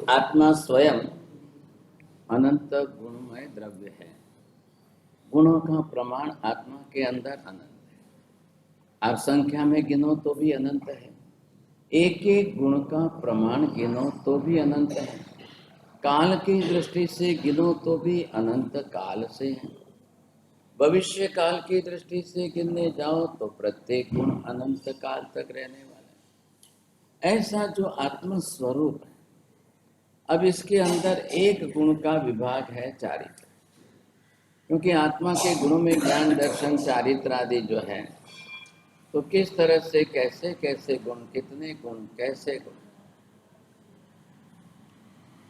आत्मा स्वयं अनंत गुणमय द्रव्य है। गुणों का प्रमाण आत्मा के अंदर अनंत है। आप संख्या में गिनो तो भी अनंत है। एक एक गुण का प्रमाण गिनो तो भी अनंत है। काल की दृष्टि से गिनो तो भी अनंत काल से है। भविष्य काल की दृष्टि से गिनने जाओ तो प्रत्येक गुण अनंत काल तक रहने वाला है। ऐसा जो आत्म स्वरूप है, अब इसके अंदर एक गुण का विभाग है चारित्र। क्योंकि आत्मा के गुणों में ज्ञान दर्शन चारित्र आदि जो है, तो किस तरह से कैसे कैसे गुण, कितने गुण, कैसे गुण,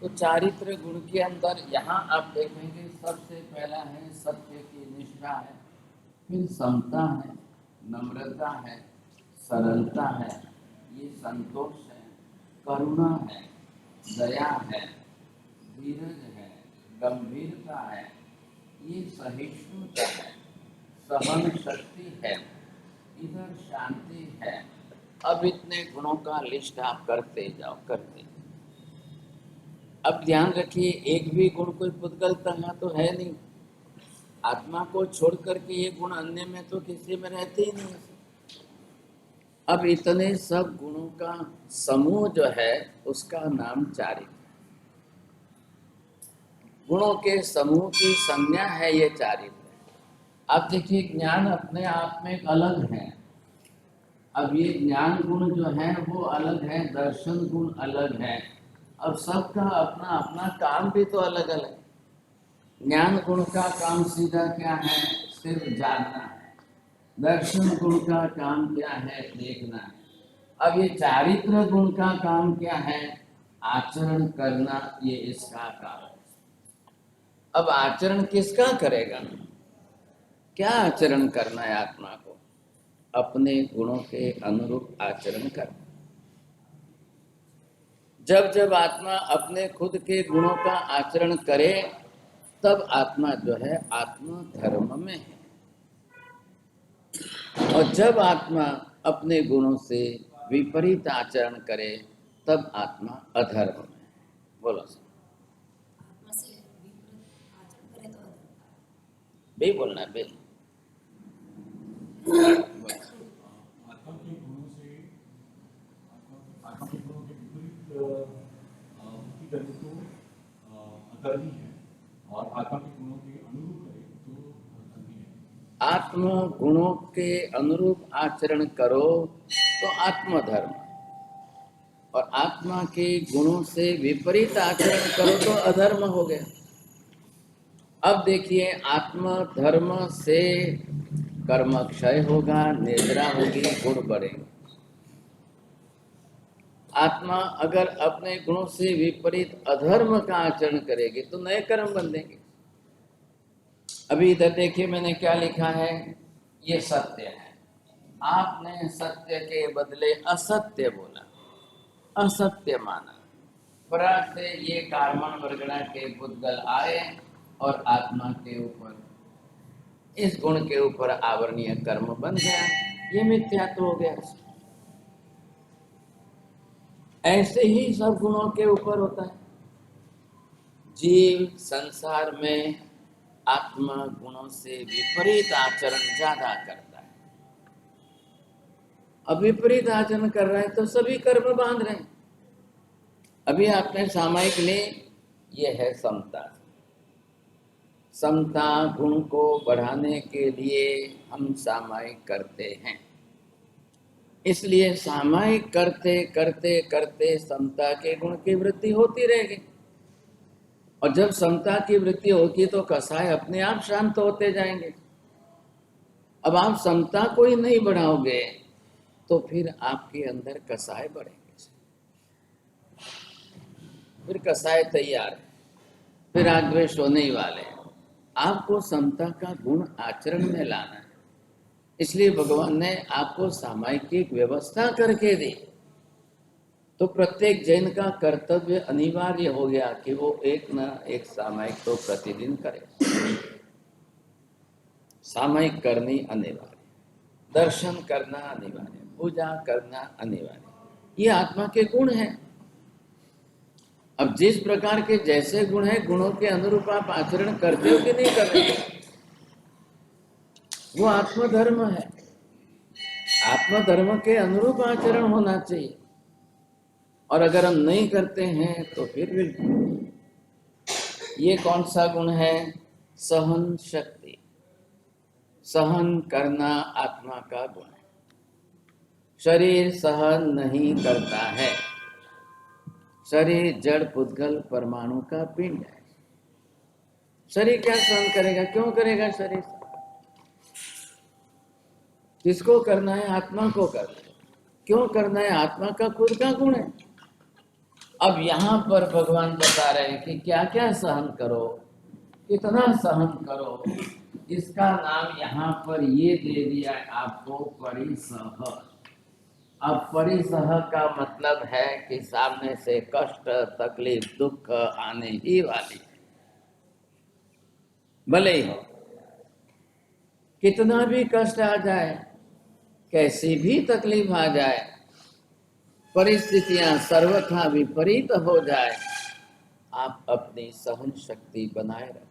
तो चारित्र गुण के अंदर यहाँ आप देखेंगे सबसे पहला है सत्य की निष्ठा है, फिर समता है, नम्रता है, सरलता है, ये संतोष है, करुणा है, दया है, धीरज है, गंभीरता है, ये सहिष्णुता है, सहन शक्ति है, इधर शांति है। अब इतने गुणों का लिस्ट आप करते जाओ, करते। अब ध्यान रखिए, एक भी गुण कोई पुद्गलता तो है नहीं। आत्मा को छोड़ करके ये गुण अन्य में तो किसी में रहते ही नहीं। अब इतने सब गुणों का समूह जो है उसका नाम चारित्र। गुणों के समूह की संज्ञा है ये चारित्र। अब देखिए, ज्ञान अपने आप में एक अलग है। अब ये ज्ञान गुण जो है वो अलग है, दर्शन गुण अलग है। अब सबका अपना अपना काम भी तो अलग अलग। ज्ञान गुण का काम सीधा क्या है? सिर्फ जानना है। दर्शन गुण का काम क्या है? देखना है। अब ये चारित्र गुण का काम क्या है? आचरण करना, ये इसका काम है। अब आचरण किसका करेगा? क्या आचरण करना है आत्मा को? अपने गुणों के अनुरूप आचरण करना। जब जब आत्मा अपने खुद के गुणों का आचरण करे, तब आत्मा जो है आत्मा धर्म में है। और जब आत्मा अपने गुणों से विपरीत आचरण करे, तब आत्मा अधर्म में है। बोलो सर। बे बोलना बे। आत्मा के गुणों से आत्मा के गुणों के विपरीत वृत्ति करे तो अधर्मी है, और आत्मा के गुणों के अनुरूप करे तो धर्मी है। आत्मा गुणों के अनुरूप आचरण करो तो आत्मधर्म, और आत्मा के गुणों से विपरीत आचरण करो तो अधर्म हो गया। अब देखिए, आत्म धर्म से कर्म क्षय होगा, निद्रा होगी, गुण बढ़ेंगे। आत्मा अगर अपने गुणों से विपरीत अधर्म का आचरण करेगी तो नए कर्म बंधेंगे। अभी इधर देखिए, मैंने क्या लिखा है? ये सत्य है। आपने सत्य के बदले असत्य बोला, असत्य माना। फराक से ये कार्बन वर्गणा के पुद्गल आए और आत्मा के ऊपर, इस गुण के ऊपर आवरणीय कर्म बन गया, ये मिथ्यात्व हो गया। ऐसे ही सब गुणों के ऊपर होता है। जीव संसार में आत्मा गुणों से विपरीत आचरण ज्यादा करता है। अब विपरीत आचरण कर रहे हैं तो सभी कर्म बांध रहे हैं। अभी आपने सामायिक ले, ये है समता। समता गुण को बढ़ाने के लिए हम सामायिक करते हैं। इसलिए सामायिक करते करते करते समता के गुण की वृद्धि होती रहेगी। और जब समता की वृद्धि होगी तो कसाय अपने आप शांत होते जाएंगे। अब आप समता को ही नहीं बढ़ाओगे तो फिर आपके अंदर कसाय बढ़ेंगे। फिर कसाय तैयार है, फिर आद्वेष होने ही वाले हैं। आपको समता का गुण आचरण में लाना है। इसलिए भगवान ने आपको सामायिक व्यवस्था करके दी। तो प्रत्येक जैन का कर्तव्य अनिवार्य हो गया कि वो एक न एक सामायिक तो प्रतिदिन करे। सामायिक करनी अनिवार्य, दर्शन करना अनिवार्य, पूजा करना अनिवार्य। ये आत्मा के गुण हैं। अब जिस प्रकार के जैसे गुण है, गुणों के अनुरूप आप आचरण करते हो कि नहीं कर रहे, वो आत्मधर्म है। आत्मधर्म के अनुरूप आचरण होना चाहिए। और अगर हम नहीं करते हैं तो फिर ये कौन सा गुण है? सहन शक्ति। सहन करना आत्मा का गुण है। शरीर सहन नहीं करता है। शरीर जड़ पुद्गल परमाणु का पिंड है। शरीर क्या सहन करेगा? क्यों करेगा शरीर? किसको करना है? आत्मा को करना है। क्यों करना है? आत्मा का खुद का गुण है। अब यहाँ पर भगवान बता रहे हैं कि क्या क्या सहन करो, कितना सहन करो। इसका नाम यहाँ पर ये दे दिया है आपको, परिसह। अब परिसह का मतलब है कि सामने से कष्ट, तकलीफ, दुख आने ही वाली है। भले ही हो, कितना भी कष्ट आ जाए, कैसी भी तकलीफ आ जाए, परिस्थितियां सर्वथा विपरीत हो जाए, आप अपनी सहन शक्ति बनाए रखो।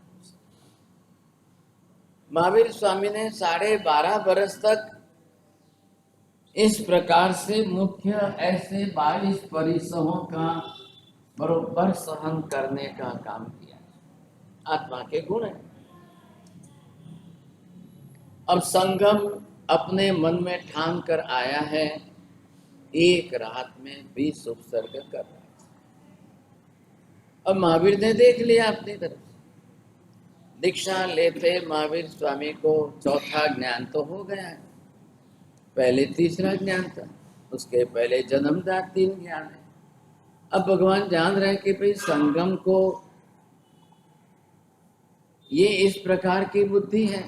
महावीर स्वामी ने 12.5 बरस तक इस प्रकार से मुख्य ऐसे 22 परिसहों का बरोबर सहन करने का काम किया। आत्मा के गुण है। अब संगम अपने मन में ठान कर आया है, एक रात में 20 उपसर्ग कर रहा है। अब महावीर ने देख लिया अपनी तरफ। दीक्षा लेते महावीर स्वामी को चौथा ज्ञान तो हो गया है। पहले तीसरा ज्ञान था, उसके पहले जन्मजात 3 ज्ञान है। अब भगवान जान रहे हैं कि भाई संगम को ये इस प्रकार की बुद्धि है,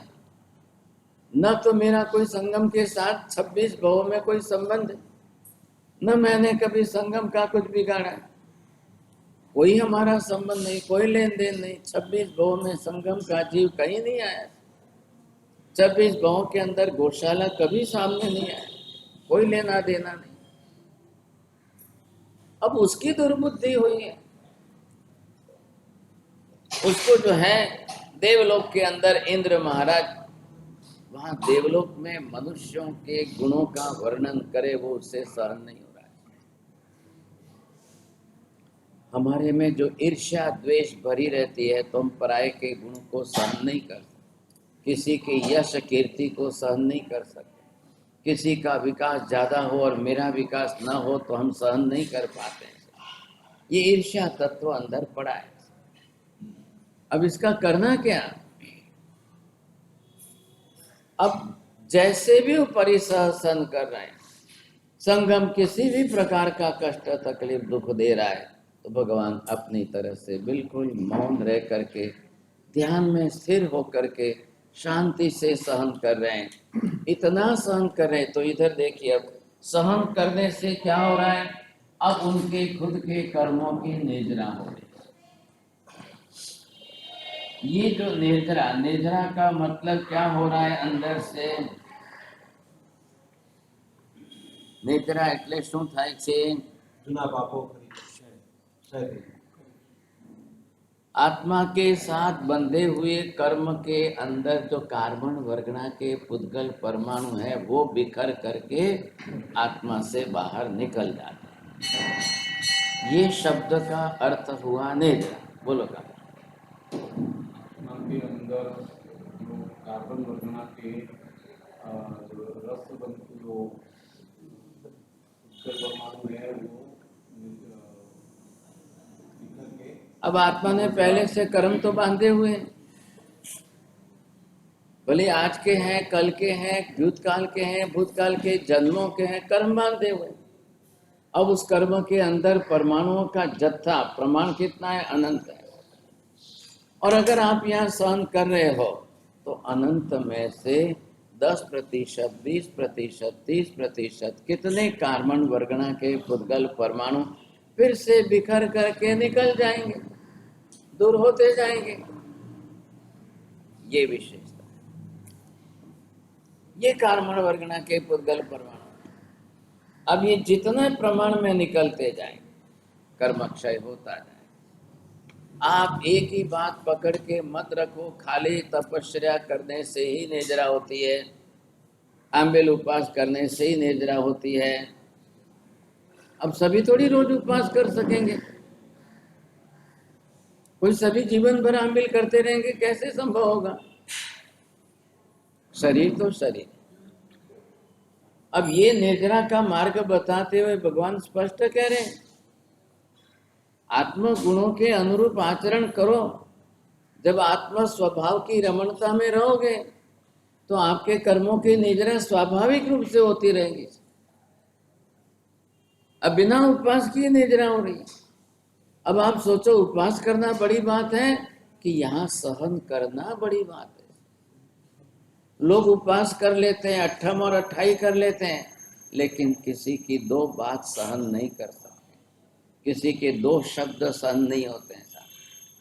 न तो मेरा कोई संगम के साथ 26 भवों में कोई संबंध है, न मैंने कभी संगम का कुछ बिगाड़ा, कोई हमारा संबंध नहीं, कोई लेन देन नहीं। 26 भवों में संगम का जीव कहीं नहीं आया। 26 भवों के अंदर गौशाला कभी सामने नहीं आया, कोई लेना देना नहीं। अब उसकी दुर्बुद्धि हुई है। उसको जो है देवलोक के अंदर इंद्र महाराज, वहां देवलोक में मनुष्यों के गुणों का वर्णन करे, वो उससे सहन नहीं हो रहा है। हमारे में जो ईर्ष्या द्वेष भरी रहती है, तो हम पराये के गुण को सहन नहीं कर सकते, किसी के यश कीर्ति को सहन नहीं कर सकते, किसी का विकास ज्यादा हो और मेरा विकास न हो तो हम सहन नहीं कर पाते हैं। ये ईर्ष्या तत्व अंदर पड़ा है। अब इसका करना क्या? अब जैसे भी वो परिसहन कर रहे हैं, संगम किसी भी प्रकार का कष्ट, तकलीफ, दुख दे रहा है, तो भगवान अपनी तरफ से बिल्कुल मौन रह करके, ध्यान में स्थिर होकर के शांति से सहन कर रहे हैं। इतना सहन कर रहे हैं, तो इधर देखिए, अब सहन करने से क्या हो रहा है? अब उनके खुद के कर्मों की निजरा हो रही है। ये जो नेत्रा, नेत्रा का मतलब क्या हो रहा है अंदर से? नेत्रा એટલે શું થાય છે? જૂના પાપો आत्मा के साथ बंधे हुए कर्म के अंदर जो कार्बन वर्गना के पुद्गल परमाणु है, वो बिखर करके आत्मा से बाहर निकल जाते हैं। ये शब्द का अर्थ हुआ नेत्रा। बोलो का के अंदर जो कार्बन वर्गना के जो रस बंधु जो परमाणु है, वो निकल के, अब आत्मा ने पहले से कर्म तो बांधे हुए हैं, भले आज के हैं, कल के हैं, भूतकाल के हैं, भूतकाल के जन्मों के हैं, कर्म बांधे हुए। अब उस कर्म के अंदर परमाणुओं का जत्था, प्रमाण कितना है? अनंत है। और अगर आप यहाँ सहन कर रहे हो, तो अनंत में से 10%, 20%, 30% कितने कार्बन वर्गना के पुद्गल परमाणु फिर से बिखर करके निकल जाएंगे, दूर होते जाएंगे। ये विशेषता, ये कार्बन वर्गना के पुद्गल परमाणु। अब ये जितने प्रमाण में निकलते जाएंगे, कर्म क्षय होता जाए, आप एक ही बात पकड़ के मत रखो, खाली तपस्या करने से ही निद्रा होती है, आंबेल उपवास करने से ही निद्रा होती है। अब सभी थोड़ी रोज उपवास कर सकेंगे, कोई सभी जीवन भर आंबेल करते रहेंगे, कैसे संभव होगा? शरीर तो शरीर। अब ये निद्रा का मार्ग बताते हुए भगवान स्पष्ट कह रहे हैं, आत्म गुणों के अनुरूप आचरण करो। जब आत्म स्वभाव की रमणता में रहोगे तो आपके कर्मों की निद्रा स्वाभाविक रूप से होती रहेगी। अब बिना उपवास किए निद्रा हो रही है। अब आप सोचो, उपवास करना बड़ी बात है कि यहाँ सहन करना बड़ी बात है? लोग उपवास कर लेते हैं, अट्ठम और अट्ठाई कर लेते हैं, लेकिन किसी की दो बात सहन नहीं कर सकते, किसी के दो शब्द सहन नहीं होते हैं।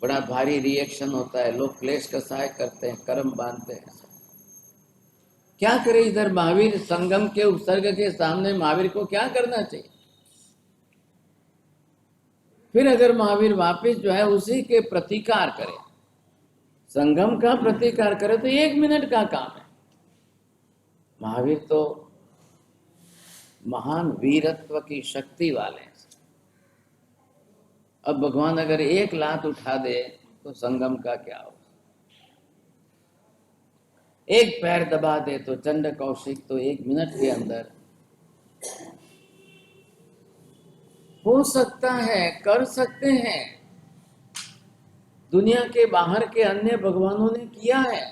बड़ा भारी रिएक्शन होता है, लोग क्लेश कसाय करते हैं, कर्म बांधते हैं। क्या करे? इधर महावीर संगम के उपसर्ग के सामने महावीर को क्या करना चाहिए? फिर अगर महावीर वापिस जो है उसी के प्रतिकार करे, संगम का प्रतिकार करे, तो 1 मिनट का काम है। महावीर तो महान वीरत्व की शक्ति वाले हैं। अब भगवान अगर एक लात उठा दे तो संगम का क्या हो? एक पैर दबा दे तो चंड कौशिक तो 1 मिनट के अंदर हो सकता है, कर सकते हैं। दुनिया के बाहर के अन्य भगवानों ने किया है,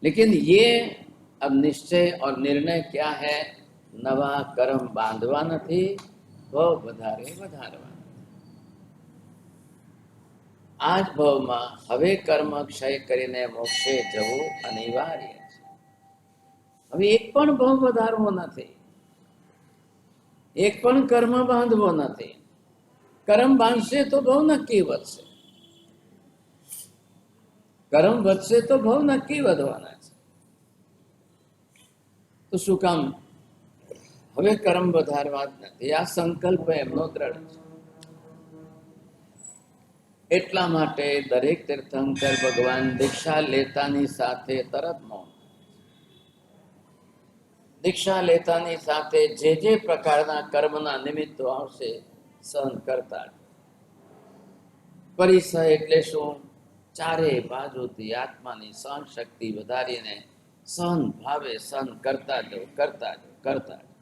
लेकिन ये अब निश्चय और निर्णय क्या है? नवा कर्म बांधवा નથી, ભવ વધારે વધારવા। આજ ભવમાં હવે કર્મ ક્ષય કરીને મોક્ષે જવું અનિવાર્ય છે। હવે એક પણ ભવ વધારવો નથી, એક પણ કર્મ બાંધવો નથી। કર્મ બાંધશે તો ભવ નક્કી વધશે, કર્મ વધશે તો ભવ નક્કી વધવાના છે। તો શું કામ હવે કર્મ વધારવા જ નથી? આ સંકલ્પ એમનો દ્રઢ છે। એટલા માટે દરેક તીર્થંકર ભગવાન દીક્ષા લેતાની સાથે તરત મૌન, દીક્ષા લેતાની સાથે જે પ્રકારના કર્મના નિમિત્તો આવશે સહન કરતા। પરિસહ એટલે શું? ચારે બાજુથી આત્માની સહન શક્તિ વધારીને સહન ભાવે સહન કરતા જાઓ, કરતા જાઓ, કરતા જાઓ।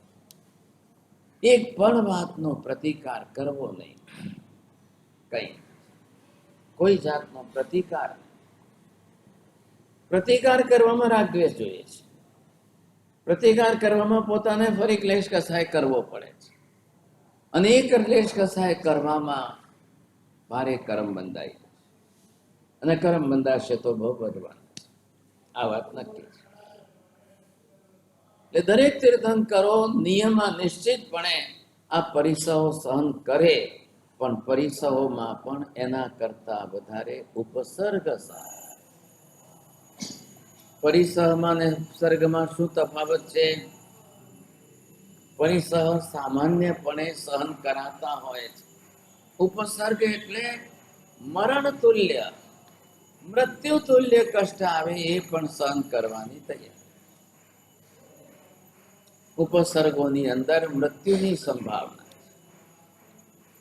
એક પણ વાતનો પ્રતિકાર કરવો નહીં, કઈ કોઈ જાતનો પ્રતિકાર કરવામાં રાગદ્વેષ જોઈએ છે। પ્રતિકાર કરવામાં પોતાને ફરી ક્લેશ કસાય કરવો પડે છે, અને એ ક્લેશ કસાય કરવામાં ભારે કર્મ બંધાય છે, અને કર્મ બંધાશે તો બહુ વધવાનું છે। આ વાત નક્કી છે। એટલે દરેક તીર્થંકરો નિયમમાં નિશ્ચિતપણે આ પરિસહો સહન કરે, પણ પરિસહોમાં પણ એના કરતા વધારે ઉપસર્ગ સારા। પરિસહમાં ને ઉપસર્ગમાં શું તફાવત છે? પરિસહ સામાન્યપણે સહન કરાતા હોય છે, ઉપસર્ગ એટલે મરણ તુલ્ય, મૃત્યુ તુલ્ય કષ્ટ આવે એ પણ સહન કરવાની તૈયારી। उपसर्गों अंदर मृत्यु की संभावना।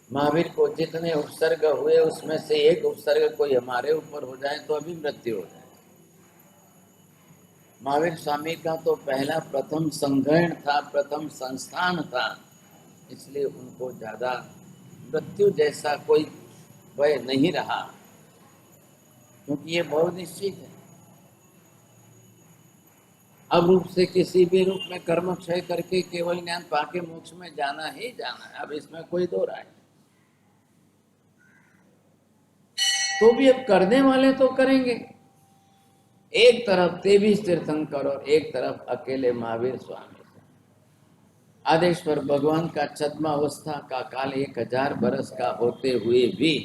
महावीर को जितने उपसर्ग हुए उसमें से एक उपसर्ग कोई हमारे ऊपर हो जाए तो अभी मृत्यु हो जाए। महावीर स्वामी का तो पहला प्रथम संग्रहण था, प्रथम संस्थान था, इसलिए उनको ज्यादा मृत्यु जैसा कोई भय नहीं रहा, क्योंकि ये बहुत निश्चित है। अब रूप से किसी भी रूप में कर्म क्षय करके केवल ज्ञान पाके मोक्ष में जाना ही जाना है। अब इसमें कोई दो राय। तो भी अब करने वाले तो करेंगे। एक तरफ 23 तीर्थंकर और एक तरफ अकेले महावीर स्वामी। आदेश्वर भगवान का 6वां अवस्था का काल 1000 बरस का होते हुए भी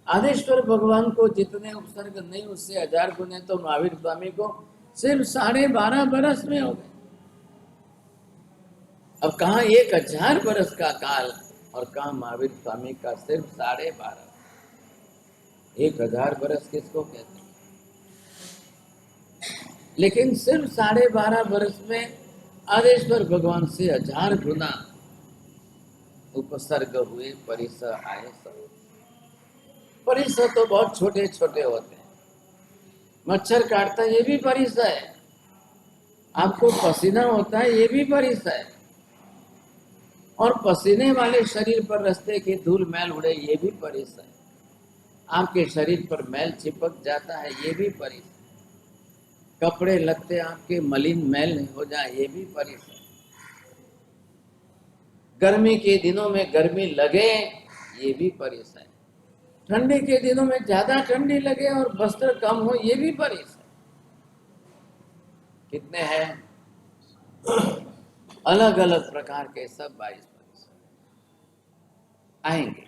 आदेश्वर भगवान को जितने उपसर्ग नहीं उससे 1000 गुने तो महावीर स्वामी को सिर्फ 12.5 बरस में हो गए। अब कहा 1000 बरस का काल और कहा महावीर स्वामी का सिर्फ 12.5। 1000 बरस किसको कहते हैं? लेकिन सिर्फ 12.5 बरस में आदेश्वर भगवान से 1000 गुना उपसर्ग हुए, परिसर आए सब। परिसर तो बहुत छोटे छोटे होते हैं। मच्छर काटता है ये भी परिसर है, आपको पसीना होता है ये भी परिसर है, और पसीने वाले शरीर पर रास्ते की धूल मैल उड़े ये भी परिसर है, आपके शरीर पर मैल चिपक जाता है ये भी परिसर, कपड़े लगते आपके मलिन मैल हो जाए ये भी परिसर, गर्मी के दिनों में गर्मी लगे ये भी परिसर है, ठंडी के दिनों में ज्यादा ठंडी लगे और वस्त्र कम हो ये भी परिसर। कितने हैं? अलग अलग प्रकार के सब 22 परिसर आएंगे।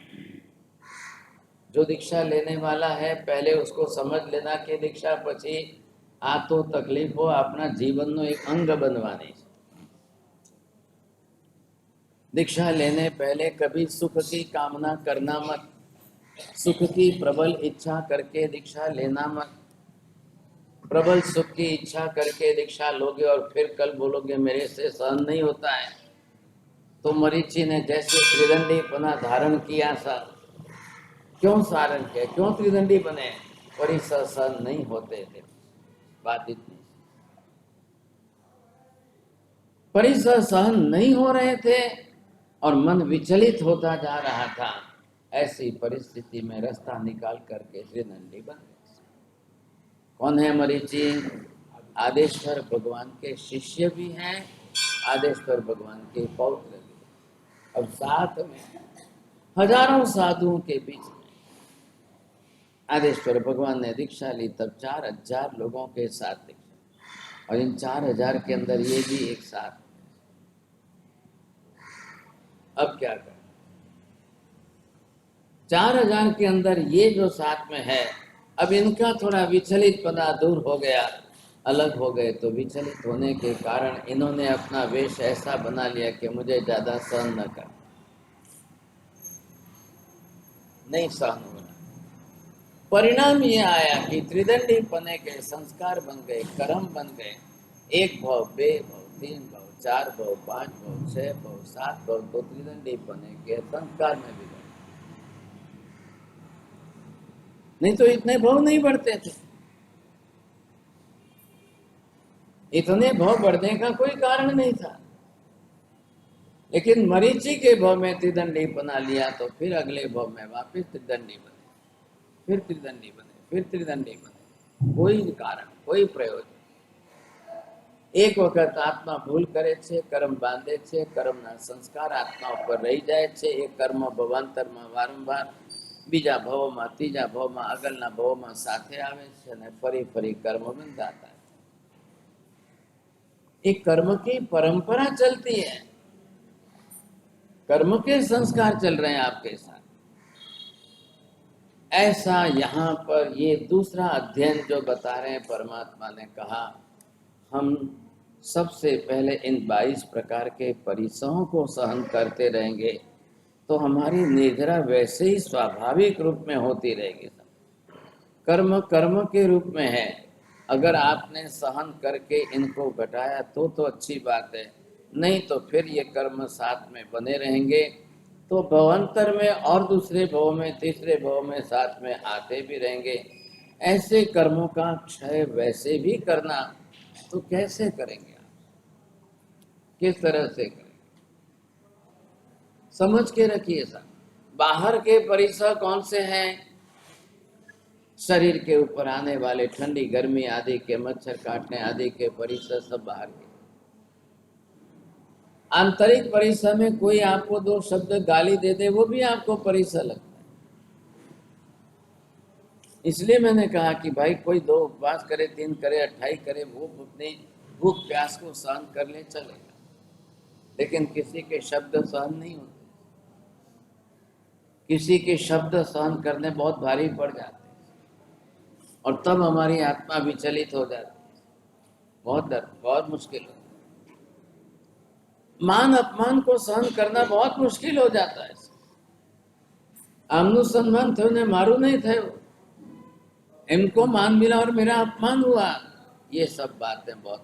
जो दीक्षा लेने वाला है पहले उसको समझ लेना कि दीक्षा પછી આ તો તકલીફો આપણા જીવનનો એક અંગ બનવાની છે। दीक्षा लेने पहले कभी सुख की कामना करना मत, सुख की प्रबल इच्छा करके दीक्षा लेना मत। प्रबल सुख की इच्छा करके दीक्षा लोगे और फिर कल बोलोगे मेरे से सहन नहीं होता है, तो मरीचि ने जैसे त्रिदंडीपना धारण किया सा, क्यों सारण किया, क्यों त्रिदंडी बने? परिसर सहन नहीं होते थे, बात इतनी। परिसर सहन नहीं हो रहे थे और मन विचलित होता जा रहा था, ऐसी परिस्थिति में रास्ता निकाल करके त्रिदंडी बन गए। कौन है मरीचि? आदेश्वर भगवान के शिष्य भी हैं, आदेश्वर भगवान के पौत्र भी। अब साथ में हजारों साधुओं के बीच में आदेश्वर भगवान ने दीक्षा ली, तब 4000 लोगों के साथ दीक्षा, और इन 4000 के अंदर ये भी एक साथ। अब क्या करें? 4000 के अंदर ये जो साथ में है, अब इनका थोड़ा विचलित पना दूर हो गया, अलग हो गए, तो विचलित होने के कारण इन्होंने अपना वेश ऐसा बना लिया कि मुझे ज्यादा सहन न कर, नहीं सहन हो रहा। परिणाम ये आया कि त्रिदंडी पने के संस्कार बन गए, कर्म बन गए। 1 भव, 2 भव, 3 भव, 4 भव, 5 भव, 6 भव, 7 भव, तो त्रिदंडी पने के संस्कार में भी गए। नहीं तो इतने भव नहीं बढ़ते थे, इतने भव बढ़ने का कोई कारण नहीं था। लेकिन मरीचि के भव में त्रिदंडी बना लिया, तो फिर अगले भव में वापिस त्रिदंडी बने, फिर त्रिदंडी बने, फिर त्रिदंडी बने। कोई कारण, कोई प्रयोजन। एक वक्त आत्मा भूल करे छे, कर्म बांधे छे, कर्मना संस्कार आत्मा पर रही जाए छे। एक कर्म भवांतરમાં વારંવાર બીજા ભવમાં, ત્રીજા ભવમાં, આગળના ભવમાં સાથે આવે છે અને ફરી ફરી કર્મ બંધાતા है। एक कर्म की परंपरा चलती है, कर्म के संस्कार चल रहे हैं आपके साथ। ऐसा यहाँ पर ये दूसरा अध्ययन जो बता रहे हैं, परमात्मा ने कहा हम सबसे पहले इन 22 प्रकार के परिसरों को सहन करते रहेंगे तो हमारी निर्जरा वैसे ही स्वाभाविक रूप में होती रहेगी। कर्म कर्म के रूप में है, अगर आपने सहन करके इनको घटाया तो अच्छी बात है, नहीं तो फिर ये कर्म साथ में बने रहेंगे, तो भवांतर में और दूसरे भव में, तीसरे भव में साथ में आते भी रहेंगे। ऐसे कर्मों का क्षय वैसे भी करना तो कैसे करेंगे आप, किस तरह से करेंगे? समझ के रखिए साहब। बाहर के परिसर कौन से हैं? शरीर के ऊपर आने वाले ठंडी गर्मी आदि के, मच्छर काटने आदि के परिसर सब बाहर के। आंतरिक परिसर में कोई आपको 2 शब्द गाली दे दे, वो भी आपको परिसर लगता है। इसलिए मैंने कहा कि भाई कोई 2 उपवास करे, 3 करे, 28 करे, वो अपनी भूख प्यास को सहन कर ले, चलेगा। लेकिन किसी के शब्द सहन नहीं होते, किसी के शब्द सहन करने बहुत भारी पड़ जाते हैं, और तब हमारी आत्मा विचलित हो जाती है, बहुत डर, बहुत मुश्किल होता है। मान अपमान को सहन करना बहुत मुश्किल हो जाता है। आमनु सम्मान थयो ने मारू नहीं थयो, इनको मान मिला और मेरा अपमान हुआ। ये सब बातें बहुत,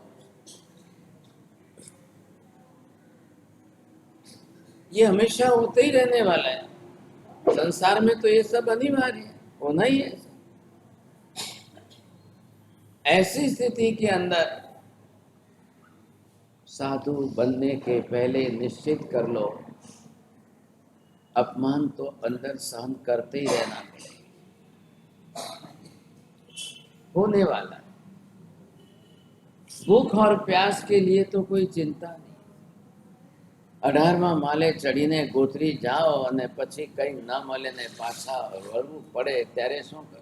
ये हमेशा होते ही रहने वाला है। संसार में तो ये सब अनिवार्य है, होना ही है। ऐसी स्थिति के अंदर साधु बनने के पहले निश्चित कर लो, अपमान तो अंदर सहन करते ही रहना होने वाला है। भूख और प्यास के लिए तो कोई चिंता नहीं। 18वां माले चढ़ीने ગોત્રી જાઓ અને પછી કઈ ન મળે ને પાછા વળવું પડે ત્યારે શું કરે?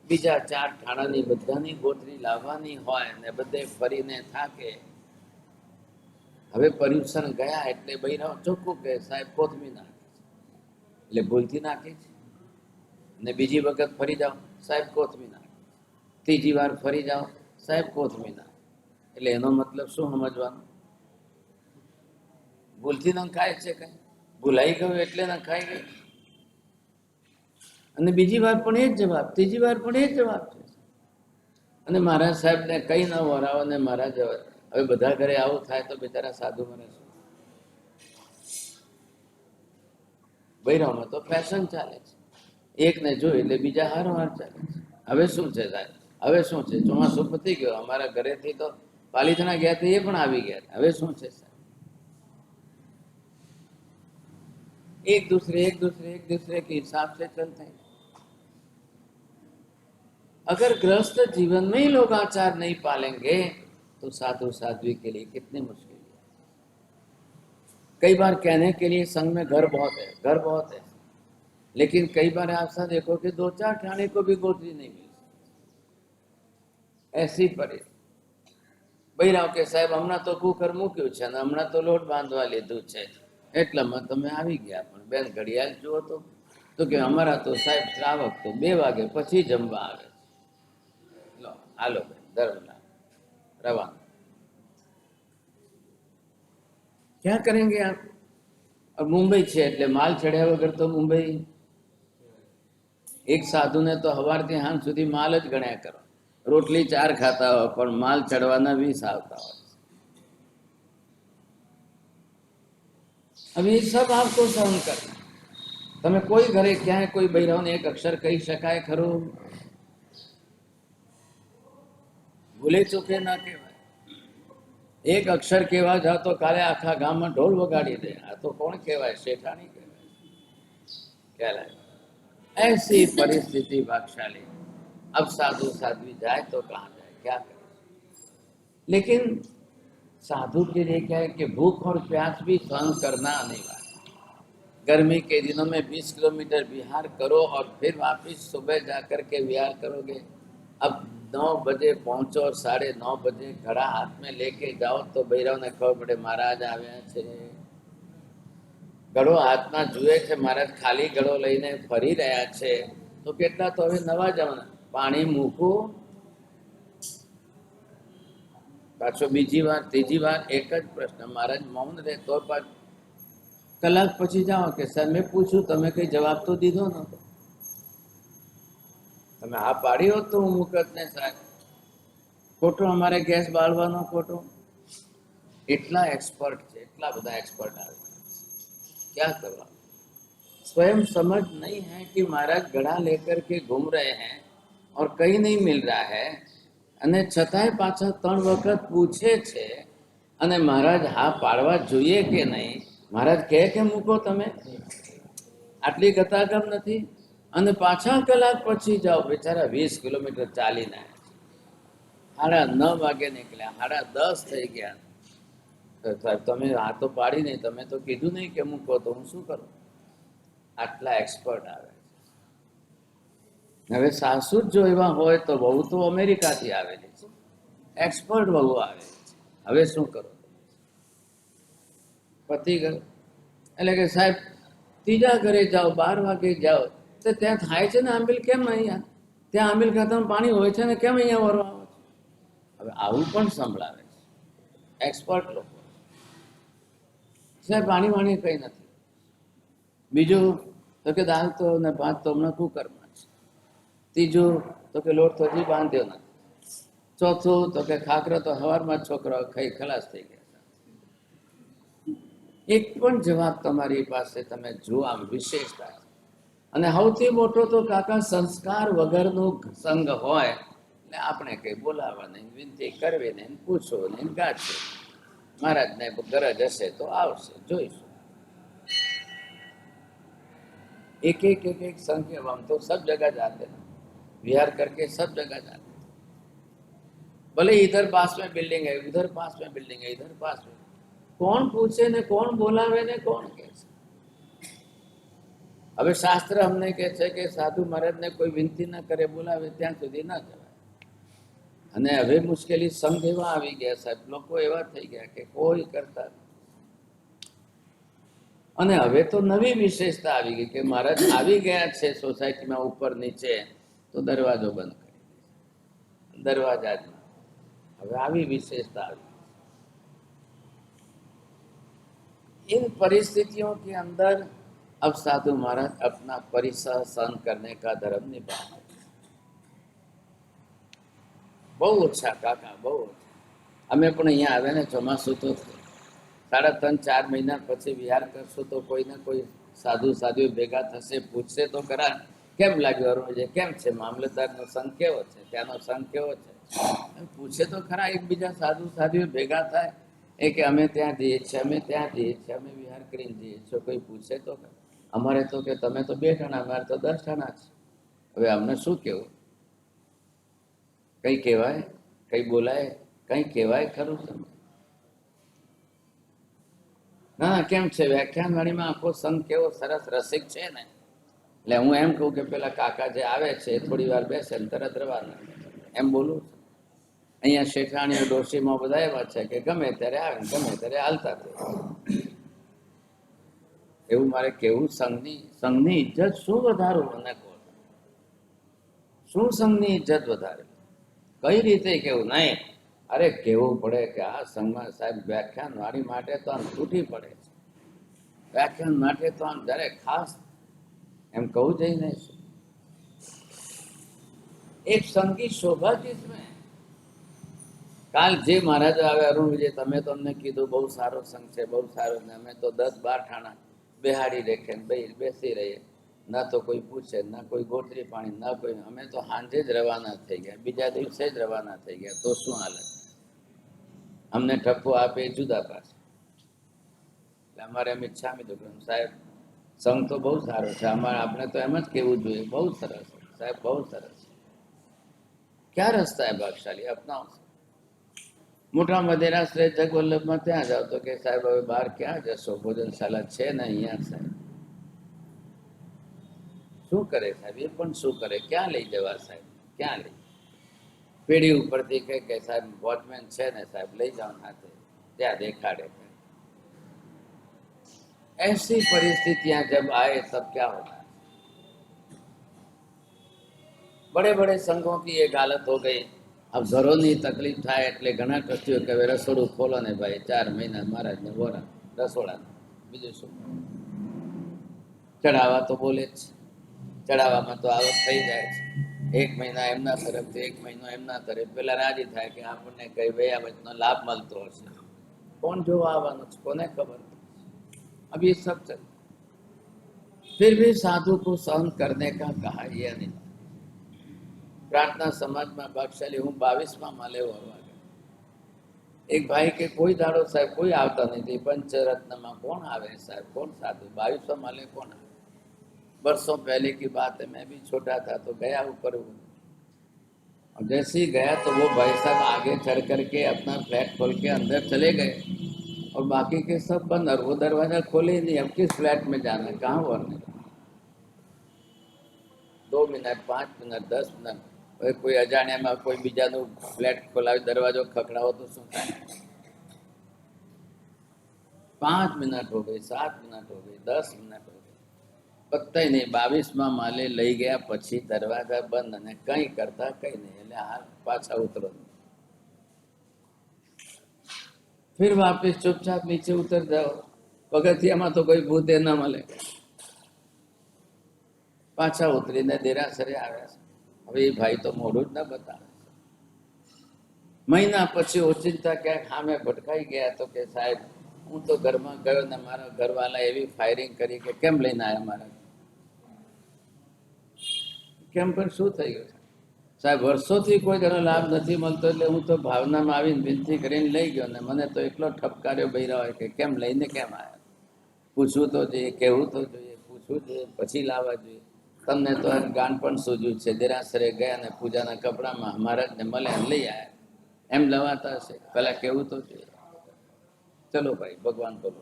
બીજા 4 ઠાણાની બધાની ગોત્રી લાવવાની હોય ને બધે ફરીને થાકે। હવે પર્યુષણ ગયા એટલે બૈરાઓ ચોખ્ખું કે સાહેબ કોથમી નાખે એટલે ભૂલથી નાખે છે ને બીજી વખત ફરી જાઓ સાહેબ કોથમી નાખે, ત્રીજી વાર ફરી જાઓ સાહેબ કોથમી નાખે, એટલે એનો મતલબ શું સમજવાનો? ભૂલથી નંખાય છે, કઈ ભૂલાઈ ગયું એટલે નંખાઈ ગઈ। અને બીજી વાર પણ એ જ જવાબ, ત્રીજી વાર પણ એ જ જવાબ છે। અને મહારાજ સાહેબને કઈ ન વરાવો ને મહારાજ હવે બધા ઘરે આવું થાય તો બિચારા સાધુ મને શું? બૈરામાં તો ફેશન ચાલે છે, એકને જોઈ એટલે બીજા હારોહાર ચાલે છે। હવે શું છે સાહેબ? હવે શું છે? ચોમાસું પતી ગયો, અમારા ઘરેથી તો પાલિથણા ગયા તો એ પણ આવી ગયા, હવે શું છે સાહેબ? एक दूसरे के हिसाब से चलते हैं। अगर गृहस्थ जीवन में ही लोग आचार नहीं पालेंगे तो साधु साध्वी के लिए कितनी मुश्किल है। कई बार कहने के लिए संघ में घर बहुत है, लेकिन कई बार ऐसा देखो कि 2-4 ठाणे को भी गोत्री नहीं मिल सकती। ऐसी परिस्थिति बहिराव के साहेब हमना तो कुकर मूक्યું છે અને હમણાં તો લોટ બાંધવા લીધું છે, એટલામાં તમે આવી ગયા। પણ બેન ઘડિયાળ જુઓ તો કે અમારા તો સાહેબ શ્રાવક તો 2 વાગે પછી જમવા આવે। લો હાલો બેન ધર્મના રવાના। क्या करेंगे आप? और मुंबई છે એટલે માલ ચડ્યા વગર તો મુંબઈ, એક સાધુને તો સવારથી સાંજ સુધી માલ જ ગણ્યા કરો, રોટલી 4 खाता हो પણ માલ ચડવાના 20 આવતા હોય। अब ये सब आपको सहन करना। તમે કોઈ ઘરે ક્યાંય કોઈ બૈરાઓને એક અક્ષર કહી શકાય ખરું? ભૂલે ચૂકે ના કહેવાય। એક અક્ષર કહેવા જાઓ તો કાલે આખા ગામમાં ઢોલ વગાડી દે, આ તો કોણ કહેવાય? શેઠાણી કહેવાય, ખ્યાલ આવે? ऐसी परिस्थिति भागशाली। अब साधु साध्वी जाए तो कहाँ जाए, क्या करे? लेकिन साधु के लिए क्या है कि भूख और प्यास भी सहन करना अनिवार्य। गर्मी के दिनों में 20 किलोमीटर विहार करो और फिर वापस सुबह जाकर के विहार करोगे। अब 9 बजे पहुंचो और 9:30 बजे घड़ा हाथ में लेके जाओ तो भैरव ने खबर पड़े महाराज આવ્યા છે। ઘડો હાથમાં જુએ છે, મહારાજ ખાલી ઘડો લઈને ફરી રહ્યા છે, તો કેટલા તો હવે નવા જવાના, પાણી મૂકું પાછો બીજી વાર ત્રીજી વાર એક જ પ્રશ્ન, મહારાજ મૌન રહે તો કલાક પછી જાઓ કે સર મેં પૂછ્યું તમે કઈ જવાબ તો દીધો નતો, તમે હા પાડી હોત તો હું મુકત ને સાહેબ, ખોટો અમારે ગેસ બાળવાનો ખોટો। એટલા એક્સપર્ટ છે, એટલા બધા એક્સપર્ટ આવે, क्या करवा? स्वयं समझ नहीं है कि महाराज घड़ा लेकर के घूम रहे हैं और कहीं नहीं मिल रहा है, અને છતાંય પાછા 3 વખત પૂછે છે અને મહારાજ હા પાડવા જોઈએ કે નહીં? મહારાજ કહે કે મૂકો તમે, આટલી ગતાગમ નથી? અને પાછા કલાક પછી જાઓ, બેચારા 20 કિલોમીટર ચાલીને આવ્યા, 9:30 વાગે નીકળ્યા, 10:30 થઈ ગયા। તમે આ તો પાડી નહીં, તમે તો કીધું નહીં કે મૂકો, તો હું શું કરું? આટલા એક્સપર્ટ આવે। હવે સાસુ જો એવા હોય તો વહુ તો અમેરિકાથી આવેલી છે, એક્સપર્ટ વહુ આવે છે, હવે શું કરો? પતિ ગયો એટલે કે સાહેબ ત્રીજા ઘરે જાઓ, 12 વાગે જાઓ, તો ત્યાં થાય છે ને આંબીલ, કેમ અહીંયા? ત્યાં આંબીલ ખાતામાં પાણી હોય છે ને કેમ અહીંયા વરવા આવો છો? હવે આવું પણ સંભળાવે છે એક્સપર્ટ લોકો, સાહેબ પાણી વાણી કઈ નથી, બીજું તો કે દાળ તો ને ભાત તો હમણાં કુકરમાં છે. ત્રીજું તો કે લોટ તો હજી બાંધ્યો નથી. ચોથું તો કે ખાખરો તો સવારમાં જ છોકરાઓ ખાઈ ખલાસ થઈ ગયા. એક પણ જવાબ તમારી પાસે તમે જુઓ આમ વિશેષતા છે. અને સૌથી મોટો તો કાકા સંસ્કાર વગરનું સંગ હોય એટલે આપણે કઈ બોલાવવા નહીં, વિનંતી કરવી નહીં, પૂછો નહીં, ગાંઠો. મહારાજને ગરજ હશે તો આવશે, જોઈશું. एक एक एक एक संघ के हम तो सब जगह जाते हैं, विहार करके सब जगह जाते हैं. भले इधर पास में बिल्डिंग है, उधर पास में बिल्डिंग है, इधर पास में कौन पूछे ने कौन बोलावे ने कौन કહે છે. હવે શાસ્ત્ર અમને કહે છે કે સાધુ મહારાજને કોઈ વિનંતી ન કરે, બોલાવે ત્યાં સુધી ન જવાય. અને હવે મુશ્કેલી સંઘ એવા આવી ગયા સાહેબ, લોકો એવા થઈ ગયા કે કોઈ કરતા. અને હવે તો નવી વિશેષતા આવી ગઈ કે મહારાજ આવી ગયા છે સોસાયટીમાં ઉપર નીચે તો દરવાજો બંધ કરી દે, દરવાજા જ ના. હવે આવી વિशेषता આવી. इन परिस्थितियों के अंदर अब साधु महाराज अपना परिसर सहन करने का धर्म निभा रहे. બહુ ઓછા કાકા, બહુ ઓછા. અમે પણ અહીંયા આવે ને ચોમાસું તો 3.5-4 મહિના પછી વિહાર કરશું તો કોઈ ને કોઈ સાધુ સાધુ ભેગા થશે, પૂછશે તો ખરા કેમ લાગ્યું અરુણજી, કેમ છે, મામલતદારનો સંઘ કેવો છે, ત્યાંનો સંઘ કેવો છે, પૂછે તો ખરા. એકબીજા સાધુ સાધુ ભેગા થાય એ કે અમે ત્યાં જઈએ છીએ, અમે ત્યાં જઈએ છીએ, અમે વિહાર કરીને જઈએ છીએ. કોઈ પૂછે તો ખરા. અમારે તો કે તમે તો 2 જણા, અમારે તો 10 જણા છે. હવે અમને શું કહેવું? કઈ કહેવાય, કઈ બોલાય, કઈ કહેવાય ખરું તમે? ના કેમ છે વ્યાખ્યાનવાણીમાં આખો સંઘ કેવો સરસ રસિક છે ને. એટલે હું એમ કહું કે પેલા કાકા જે આવે છે થોડી વાર બેસે ને તરત રવાના, એમ બોલું. અહીંયા શેઠાણીઓ ડોશીમાં બધા એવા છે કે ગમે ત્યારે આવે ને ગમે ત્યારે હાલતા થાય. એવું મારે કેવું. સંઘની ઇજ્જત શું વધારું મને કહો? શું સંઘની ઇજ્જત વધારે? કઈ રીતે કેવું? નહીં, અરે કેવું પડે કે આ સંઘમાં સાહેબ વ્યાખ્યાન વાણી માટે તો આમ તૂટી પડે છે, વ્યાખ્યાન માટે તો આમ જ્યારે ખાસ એમ કહું જઈને એક સંઘ की शोभा जिसमें. કાલ જે મહારાજ આવે અરુણ વિજય, તમે તો અમને કીધું બહુ સારો સંઘ છે, બહુ સારો. ને અમે તો 10-12 ઠાણા બેહાડી રેખે બેસી રહીએ, ના તો કોઈ પૂછે, ના કોઈ ગોતરી પાણી, ના કોઈ. અમે તો સાંજે જ રવાના થઈ ગયા, બીજા દિવસે જ રવાના થઈ ગયા. તો શું હાલત? અમને ઠપકો આપે એ જુદા પાસે. એટલે અમારે એમ ઈચ્છા મી દુઃખ સાહેબ સંઘ તો બહુ સારો છે અમારે, આપણે તો એમ જ કહેવું જોઈએ બહુ સરસ સાહેબ, બહુ સરસ. ક્યાં રસ્તા હે ભાગશાળી, અપનાવો. મોટા મધેરાશ્રય જગવલ્લભમાં ત્યાં જાઓ તો કે સાહેબ હવે બહાર ક્યાં જશો, ભોજનશાળા છે ને અહીંયા સાહેબ. શું કરે સાહેબ, એ પણ શું કરે, ક્યાં લઈ જવા સાહેબ, ક્યાં લઈ? પેઢી ઉપરથી કહે કે સાહેબ વોચમેન છે ને સાહેબ લઈ જાઓ સાથે, ત્યાં દેખાડે. ऐसी परिस्थितियां जब आए तब क्या होगा? बड़े बड़े संघों की एक हालत हो गई. अब घरों तकलीफ થાય એટલે ઘણા ટ્રસ્ટીઓ કે હવે રસોડું ખોલો ને ભાઈ, 4 મહિના મહારાજને બોરા રસોડા. બીજું શું? ચડાવવા તો બોલે જ, ચડાવવામાં તો આવક થઈ જાય છે. 1 મહિના એમના તરફથી, 1 મહિનો એમના તરફ. પેલા રાજી થાય કે આપણને કઈ વયાવટનો લાભ મળતો હશે. કોણ જોવા આવવાનું છે, કોને ખબર? अब ये सब चल, फिर भी साधु को सहन करने का कहा यह नहीं. प्रार्थना समाज में भागशाली हूँ 22वां माले वरवा गया. एक भाई के कोई दाड़ो साहब कोई आता नहीं थी. पंचरत्न में कौन आवे साहब, कौन साधु? 22वां माले कौन आवे? बरसों पहले की बात है, मैं भी छोटा था तो गया ऊपर. और जैसे ही गया तो वो भाई साहब आगे चढ़ करके अपना फ्लैट खोल के अंदर चले गए और बाकी के सब बंद. और वो दरवाजा खोले ही नहीं. अब किस फ्लैट में जाना, कहाँ वरने? 2 मिनट 5 मिनट 10 मिनट कोई अजाण्या कोई बीजानो फ्लैट खोलावे, दरवाजो खखड़ाओ तो शू थाय? 5 मिनट हो गई, 7 मिनट हो गई, 10 मिनट हो गई, पत्ता ही नहीं. 22वां माले लई गया पछी दरवाजा बंद અને કઈ કરતા કઈ નહીં. એટલે હાલ પાછા ઉતરો. फिर वापस चुपचाप नीचे उतर जाओ. पगथिया में तो कोई भूते न मिले. પાછા ઉતરીને દેરાસરે આવ્યા છે. હવે એ ભાઈ તો મોઢું જ ન બતાવે. મહિના પછી ઓચિંતા ક્યાંક સામે ભટકાઈ ગયા તો કે સાહેબ હું તો ઘરમાં ગયો ને મારા ઘરવાળા એવી ફાયરિંગ કરી કે કેમ લઈને આવ્યા મારા. કેમ પણ શું થઈ ગયું સાહેબ? વર્ષોથી કોઈ તેનો લાભ નથી મળતો એટલે હું તો ભાવનામાં આવીને વિનંતી કરીને લઈ ગયો ને મને તો એટલો ઠપકાર્યો બૈરા હોય કે કેમ લઈને કેમ આવ્યા. પૂછવું તો જોઈએ, કહેવું તો જોઈએ, પૂછવું જોઈએ પછી લાવવા જોઈએ. તમને તો ગાન પણ સૂજ્યું છે. દેરાસરે ગયા ને પૂજાના કપડામાં મહારાજને મળે લઈ આવ્યા. એમ લવાતા હશે? પહેલા કહેવું તો જોઈએ. ચલો ભાઈ, ભગવાન બોલો.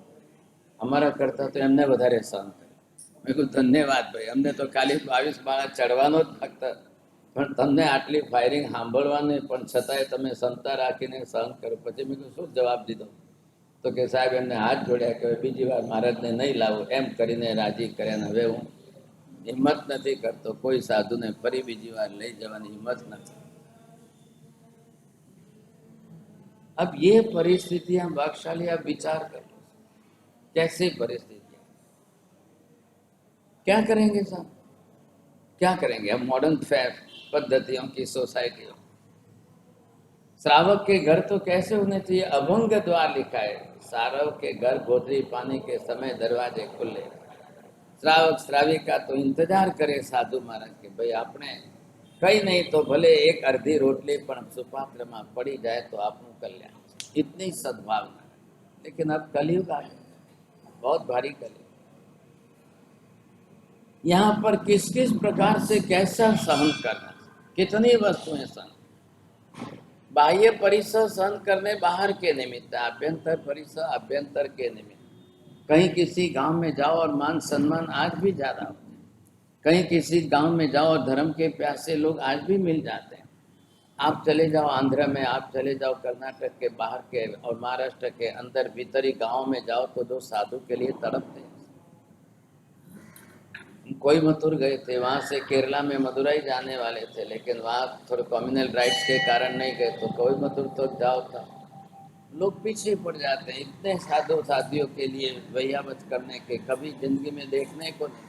અમારા કરતા તો એમને વધારે સહન કરે. મેં કહ્યું ધન્યવાદ ભાઈ, અમને તો ખાલી 22 માળા ચડવાનો જ ફક્ત, પણ તમને આટલી ફાયરિંગ સાંભળવાની પણ છતાંય તમે ક્ષમતા રાખીને સહન કરો. પછી મેં કહ્યું શું જવાબ દીધો? તો કે સાહેબ એમને હાથ જોડ્યા કે બીજી વાર મહારાજને નહીં લાવું એમ કરીને રાજી કર્યા. હવે હું હિંમત નથી કરતો કોઈ સાધુને ફરી બીજી વાર લઈ જવાની હિંમત નથી. अब ये परिस्थितियां भागशाली, आप विचार करो कैसी परिस्थितियां, क्या करेंगे साहब, क्या करेंगे? अब मॉडर्न पद्धतियों की सोसाइटियों, श्रावक के घर तो कैसे होने चाहिए? अभंग द्वार लिखा है, श्रावक के घर गोदरी पानी के समय दरवाजे खुले. श्रावक श्राविका तो इंतजार करे साधु महाराज के भाई આપણે કઈ નહીં તો ભલે એક અડધી રોટલી પણ સુપાત્રમાં પડી જાય તો આપનું કલ્યાણ. इतनी सद्भावना. लेकिन अब कलयुग आ गया, बहुत भारी कलयुग. यहाँ पर किस किस प्रकार से कैसा सहन करना, कितनी वस्तुएं सहन. बाह्य परिसर सहन करने बाहर के निमित्त, आभ्यंतर परिसर अभ्यंतर के निमित्त. कहीं किसी गांव में जाओ और मान सम्मान आज भी ज्यादा होते हैं. कहीं किसी गांव में जाओ और धर्म के प्यासे लोग आज भी मिल जाते हैं. आप चले जाओ आंध्र में, आप चले जाओ कर्नाटक के बाहर के और महाराष्ट्र के अंदर भीतरी गांव में जाओ तो जो साधु के लिए तड़पते हैं. कोयमतूर गए थे, वहाँ से केरला में मदुरई जाने वाले थे, लेकिन वहाँ थोड़े कम्युनल राइट्स के कारण नहीं गए तो कोयमतूर तो जाओ था. लोग पीछे पड़ जाते हैं इतने साधु साधियों के लिए वैयावत करने के कभी जिंदगी में देखने को नहीं.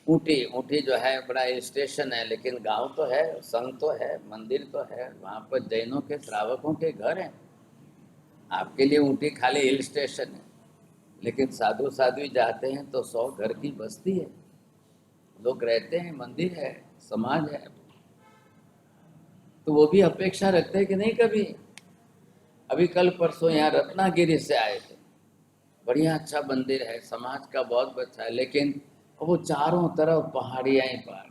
ऊटी, ऊटी जो है बड़ा हिल स्टेशन है, लेकिन गांव तो है, संघ तो है, मंदिर तो है. वहाँ पर जैनों के श्रावकों के घर हैं. आपके लिए ऊटी खाली हिल स्टेशन है, लेकिन साधु साध्वी जाते हैं तो 100 घर की बस्ती है, लोग रहते हैं, मंदिर है, समाज है. तो वो भी अपेक्षा रखते हैं कि नहीं. कभी अभी कल परसों यहाँ रत्नागिरी से आए थे, बढ़िया अच्छा मंदिर है, समाज का बहुत अच्छा है, लेकिन वो चारों तरफ पहाड़ियाँ ही पहाड़.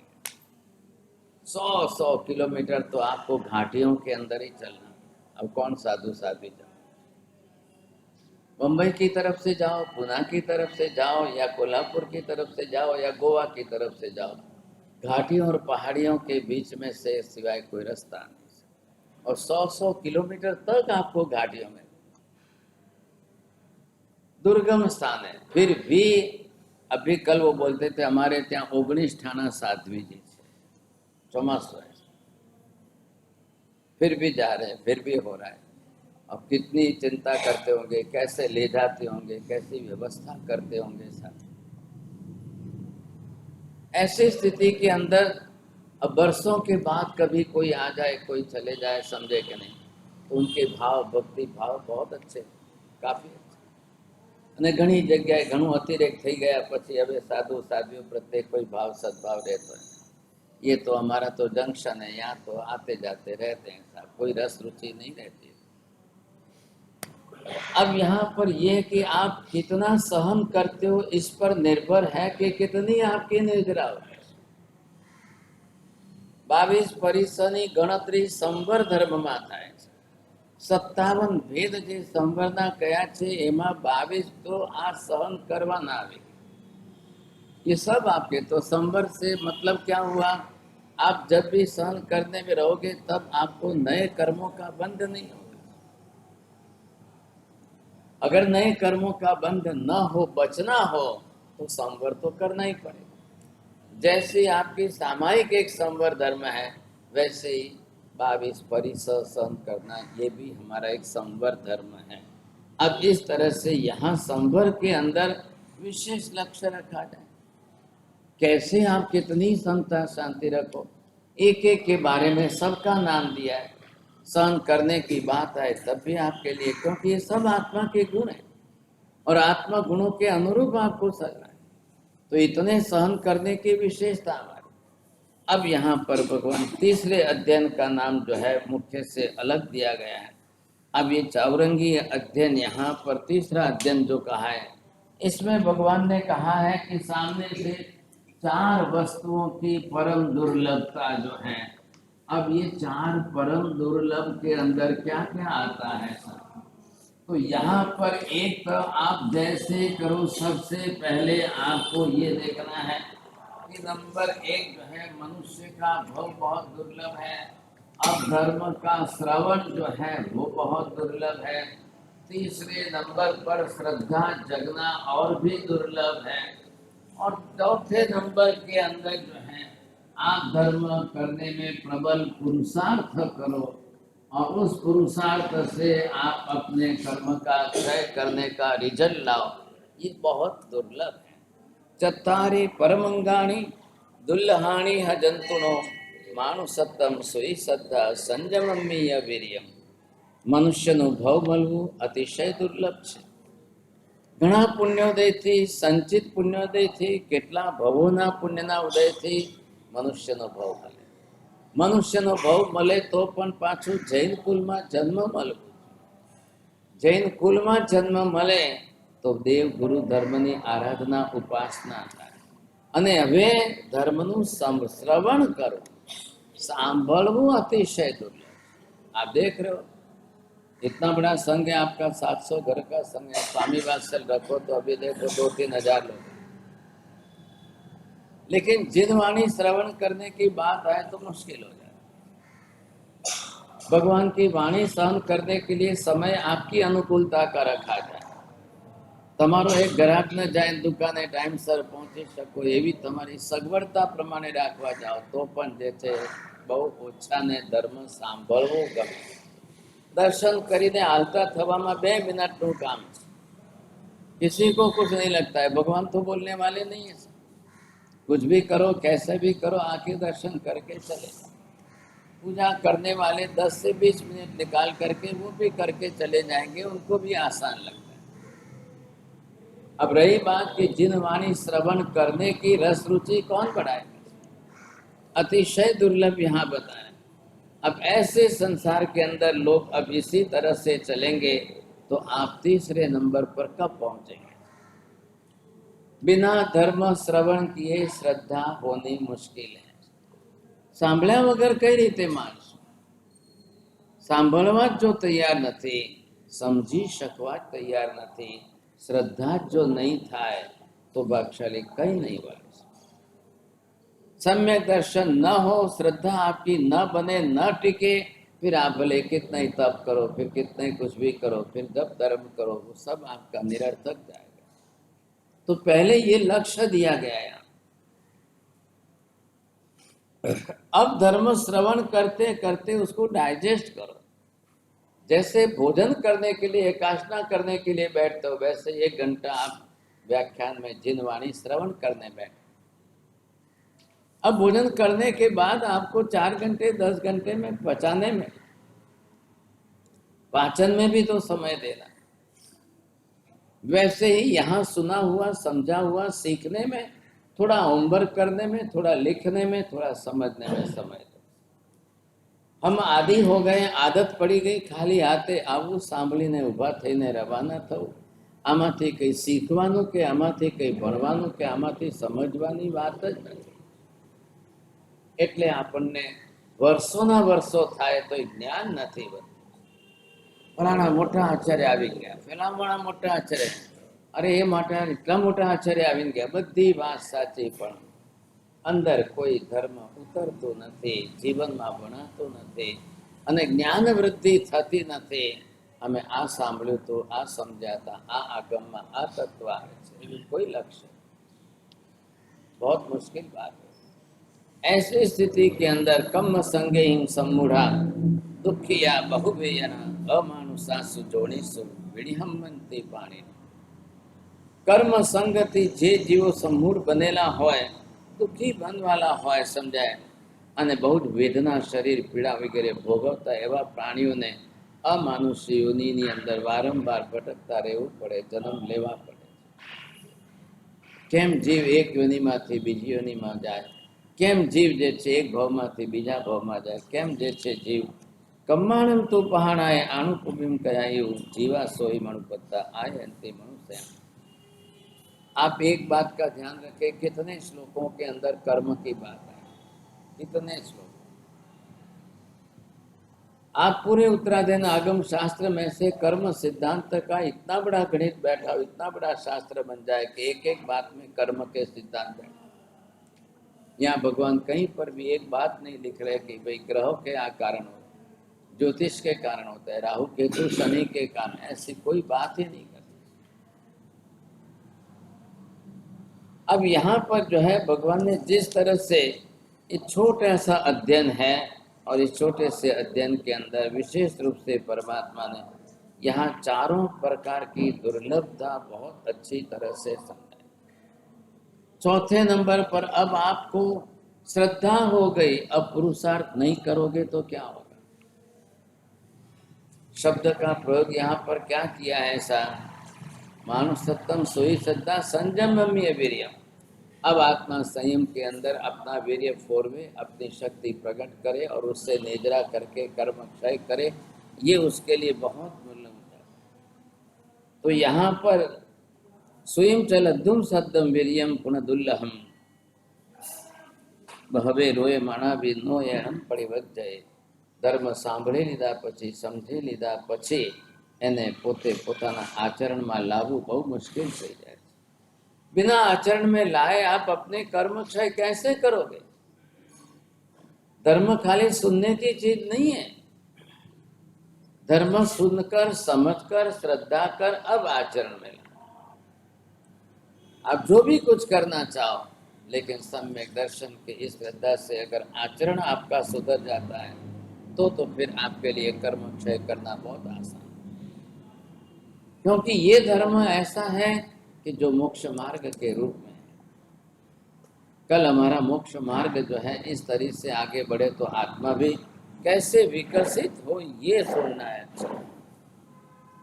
100 किलोमीटर तो आपको घाटियों के अंदर ही चलना. अब कौन साधु साध्वी जाओ? मुंबई की तरफ से जाओ, पुणे की तरफ से जाओ, या कोल्हापुर की तरफ से जाओ, या गोवा की तरफ से जाओ, घाटियों और पहाड़ियों के बीच में से सिवाय कोई रास्ता नहीं. और 100 किलोमीटर तक आपको घाटियों में, दुर्गम स्थान है. फिर भी अभी कल वो बोलते थे हमारे ત્યાં 19 ठाणा साध्वी जी છે, ચોમાસું है, फिर भी जा रहे हैं, फिर भी हो रहा है. अब कितनी चिंता करते होंगे, कैसे ले जाते होंगे, कैसी व्यवस्था करते होंगे साथ. ऐसी स्थिति के अंदर अब बरसों के बाद कभी कोई आ जाए, कोई चले जाए, समझे कि नहीं, तो उनके भाव, भक्ति भाव बहुत अच्छे, काफी. અને ઘણી જગ્યાએ ઘણું અતિરેક થઈ ગયા પછી હવે સાધુ સાધ્વીઓ પ્રત્યે કોઈ ભાવ સદભાવ રહેતો है. ये तो हमारा तो जंक्शन है, यहाँ तो आते जाते रहते हैं साहब, कोई रस रुचि नहीं रहती. अब यहाँ पर ये कि आप कितना सहन करते हो इस पर निर्भर है कि कितनी आपकी निर्जरा हो. 22 परिसરની ગણતરી સંવર ધર્મમાં થાય છે. 57 ભેદ જે સંવરના કયા છે એમાં 22 तो आ सहन करवाना आवे. ये सब आपके तो संवर से मतलब क्या हुआ? आप जब भी सहन करने में रहोगे तब आपको नए कर्मों का बंध नहीं होगा. अगर नए कर्मों का बंध न हो, बचना हो, तो संवर तो करना ही पड़ेगा. जैसे आपकी सामायिक एक संवर धर्म है, वैसे ही 22 परिसर सहन करना ये भी हमारा एक संवर धर्म है. अब इस तरह से यहाँ संवर के अंदर विशेष लक्ष्य रखा जाए. कैसे आप कितनी समता शांति रखो, एक एक के बारे में सबका नाम दिया है। सहन करने की बात है तब भी आपके लिए, क्योंकि ये सब आत्मा के गुण है और आत्मा गुणों के अनुरूप आपको चलना है, तो इतने सहन करने की विशेषता हमारी। अब यहाँ पर भगवान तीसरे अध्ययन का नाम जो है मुख्य से अलग दिया गया है। अब ये चौरंगी अध्ययन यहाँ पर तीसरा अध्ययन जो कहा है, इसमें भगवान ने कहा है कि सामने से 4 वस्तुओं की परम दुर्लभता जो है। अब ये 4 परम दुर्लभ के अंदर क्या क्या आता है सर? तो यहाँ पर एक तो आप जैसे करो, सबसे पहले आपको ये देखना है कि नंबर 1 जो है मनुष्य का भोग बहुत दुर्लभ है। अब धर्म का श्रवण जो है वो बहुत दुर्लभ है। तीसरे नंबर पर श्रद्धा जगना और भी दुर्लभ है। और चौथे नंबर के अंदर जो है आप धर्म करने में प्रबल पुरुषार्थ करो और उस पुरुषार्थ से आप अपने कर्म का क्षय करने का रिजल्ट लाओ, ये बहुत दुर्लभ है। चत्तारि परमंगाणि दुल्लहानि हजंतुनो मानुसत्तम सुई श्रद्धा संयममीय वीर्यम। મનુષ્યનું ભવ મળવું અતિશય દુર્લભ છે. ઘણા પુણ્યોદયથી, સંચિત પુણ્યોદયથી, કેટલા ભવોના પુણ્યના ઉદયથી મનુષ્યનો ભવ મળે. મનુષ્યનો ભવ મળે તો પણ પાછું જૈન કુલમાં જન્મ મળવું. જૈન કુલમાં જન્મ મળે તો દેવ ગુરુ ધર્મની આરાધના ઉપાસના થાય અને હવે ધર્મનું શ્રવણ કરો, सांभळवू अतिशय दुर्लभ। आप देख रहे हो इतना बड़ा संघ है आपका, 700 घर का संघ है, स्वामी वात्सल रखो तो अभी देखो 2-3 हजार लोग, लेकिन जिन वाणी श्रवण करने की बात आए तो मुश्किल हो जाए। भगवान की वाणी सहन करने के लिए समय आपकी अनुकूलता का रखा जाए। તમારો એક ગ્રાહક ન જાય દુકાને ટાઈમસર પહોંચી શકો એવી તમારી સગવડતા પ્રમાણે રાખવા જાઓ તો પણ જે છે બહુ ઓછાને ધર્મ સાંભળવો ગમે। દર્શન કરીને હાલતા થવામાં 2 મિનિટનું કામ છે, किसी को कुछ नहीं लगता है। भगवान तो बोलने वाले नहीं है, कुछ भी करो कैसे भी करो आके दर्शन करके चले। पूजा करने वाले 10 से 20 मिनट निकाल करके वो भी करके चले जाएंगे, उनको भी आसान लगता है। अब रही बात कि जिन वाणी श्रवण करने की रस रुचि कौन बढ़ाएगा, अतिशय दुर्लभ यहाँ बताया। अब ऐसे संसार के अंदर लोग अब इसी तरह से चलेंगे तो आप तीसरे नंबर पर कब पहुंचेंगे। बिना धर्म श्रवण किए श्रद्धा होनी मुश्किल है। सांभळ्या वगर कई रीते मानस सांभळवा जो तैयार नहीं, समझी शकवा तैयार नहीं, श्रद्धा जो नहीं थाय तो भाग्यशाली कहीं नहीं बने। सम्यक दर्शन न हो, श्रद्धा आपकी न बने न टिके, फिर आप भले कितना ही तप करो, फिर कितना ही कुछ भी करो, फिर जब धर्म करो वो सब आपका निरर्थक जाएगा। तो पहले ये लक्ष्य दिया गया है। अब धर्म श्रवण करते करते उसको डाइजेस्ट करो। जैसे भोजन करने के लिए, एकासना करने के लिए बैठते हो, वैसे 1 घंटा आप व्याख्यान में जिन वाणी श्रवण करने बैठे। अब भोजन करने के बाद आपको 4 घंटे 10 घंटे में पचाने में, पाचन में भी तो समय देना। वैसे ही यहाँ सुना हुआ समझा हुआ सीखने में, थोड़ा होमवर्क करने में, थोड़ा लिखने में, थोड़ा समझने में समय दो। हम आदि हो गए, आदत पड़ी गई खाली हाथे आवू सांभळीने ऊभा थईने रवाना थવું। आमांथी कई सीखवानुं के आमांथी कई भणवानुं के आमांथी समजवानी वात ज नथी। एटले आपणने वर्षोना वर्षो थाय तो ज्ञान नथी वधतुं। फलाणा मोटा आचार्य आवी गया, फलाणा मोटा आचार्य, अरे ए माटे એટલા મોટા આચાર્ય આવીને ગયા, બધી વાત સાચી પણ અંદર કોઈ ધર્મ ઉતરતો નથી, જીવનમાં ભણાતો નથી અને જ્ઞાન વૃદ્ધિ થતી નથી। અમે આ સાંભળ્યું તો આ સમજાતા, આ આગમમાં આ તત્વ આવે છે, એવું કોઈ લક્ષ્ય, बहुत मुश्किल बात है। ऐसी स्थिति के अंदर कम संगे हिम सम्मूढ़ा दुखिया बहुवेयना अमानुषा सुजोणीसु विनिहम्मंती पाणी। कर्म संगति जे जीवो सम्मूढ़ बनेला होय દુઃખી બનવાલા હોય સમજાય અને બહુ જ વેદના શરીર પીડા વગેરે ભોગવતા એવા પ્રાણીઓને અમાનુષ્ય યોનિની અંદર વારંવાર ભટકતા રહેવું પડે, જન્મ લેવા પડે. કેમ જીવ એક યોનિમાંથી બીજી યોનિમાં જાય, કેમ જીવ જે છે એક ભાવમાંથી બીજા ભાવમાં જાય, કેમ જે છે જીવ કમ્માણમ તું પહાણાય આણુપુબિમ કયાયું जीवा सोई मणुपत्ता आय अंते मनुष्य. आप एक बात का ध्यान रखें, कितने श्लोकों के अंदर कर्म की बात है, कितने श्लोक. आप पूरे उत्तराधीन आगम शास्त्र में से कर्म सिद्धांत का इतना बड़ा गणित बैठा हो, इतना बड़ा शास्त्र बन जाए कि एक एक बात में कर्म के सिद्धांत बैठे. यहाँ भगवान कहीं पर भी एक बात नहीं लिख रहे कि भाई ग्रहों के आ कारण हो, ज्योतिष के कारण होता है, राहु केतु शनि के कारण, ऐसी कोई बात ही नहीं करती. अब यहाँ पर जो है भगवान ने जिस तरह से एक छोटा सा अध्ययन है और इस छोटे से अध्ययन के अंदर विशेष रूप से परमात्मा ने यहाँ चारों प्रकार की दुर्लभता बहुत अच्छी तरह से समझाई. चौथे नंबर पर अब आपको श्रद्धा हो गई, अब पुरुषार्थ नहीं करोगे तो क्या होगा. शब्द का प्रयोग यहाँ पर क्या किया है ऐसा, मानुषत्तम सोई श्रद्धा संयम्य वीर्यम. अब आत्मा संयम के अंदर अपना वीर्य फोरवे, अपनी शक्ति प्रकट करे और उससे नेजरा करके कर्म क्षय करे, ये उसके लिए बहुत मूल्य होता है. तो यहाँ पर स्वयं चलद्धुम सद्दम वीर्यम पुनदुल्लहम बहवे रोए माणा भी नो एणम परिवज्जय. ધર્મ સાંભળી લીધા પછી, સમજી લીધા પછી એને પોતે પોતાના આચરણમાં લાવવું બહુ મુશ્કેલ થઈ જાય છે. बिना आचरण में लाए आप अपने कर्म क्षय कैसे करोगे. धर्म खाली सुनने की चीज नहीं है. धर्म सुनकर समझकर श्रद्धा कर अब आचरण में ला. आप जो भी कुछ करना चाहो, लेकिन सम्यक दर्शन के इस श्रद्धा से अगर आचरण आपका सुधर जाता है तो फिर आपके लिए कर्म क्षय करना बहुत आसान है. क्योंकि ये धर्म ऐसा है कि जो मोक्ष मार्ग के रूप में है. कल हमारा मोक्ष मार्ग जो है इस तरह से आगे बढ़े तो आत्मा भी कैसे विकसित हो ये सुनना है. अच्छा,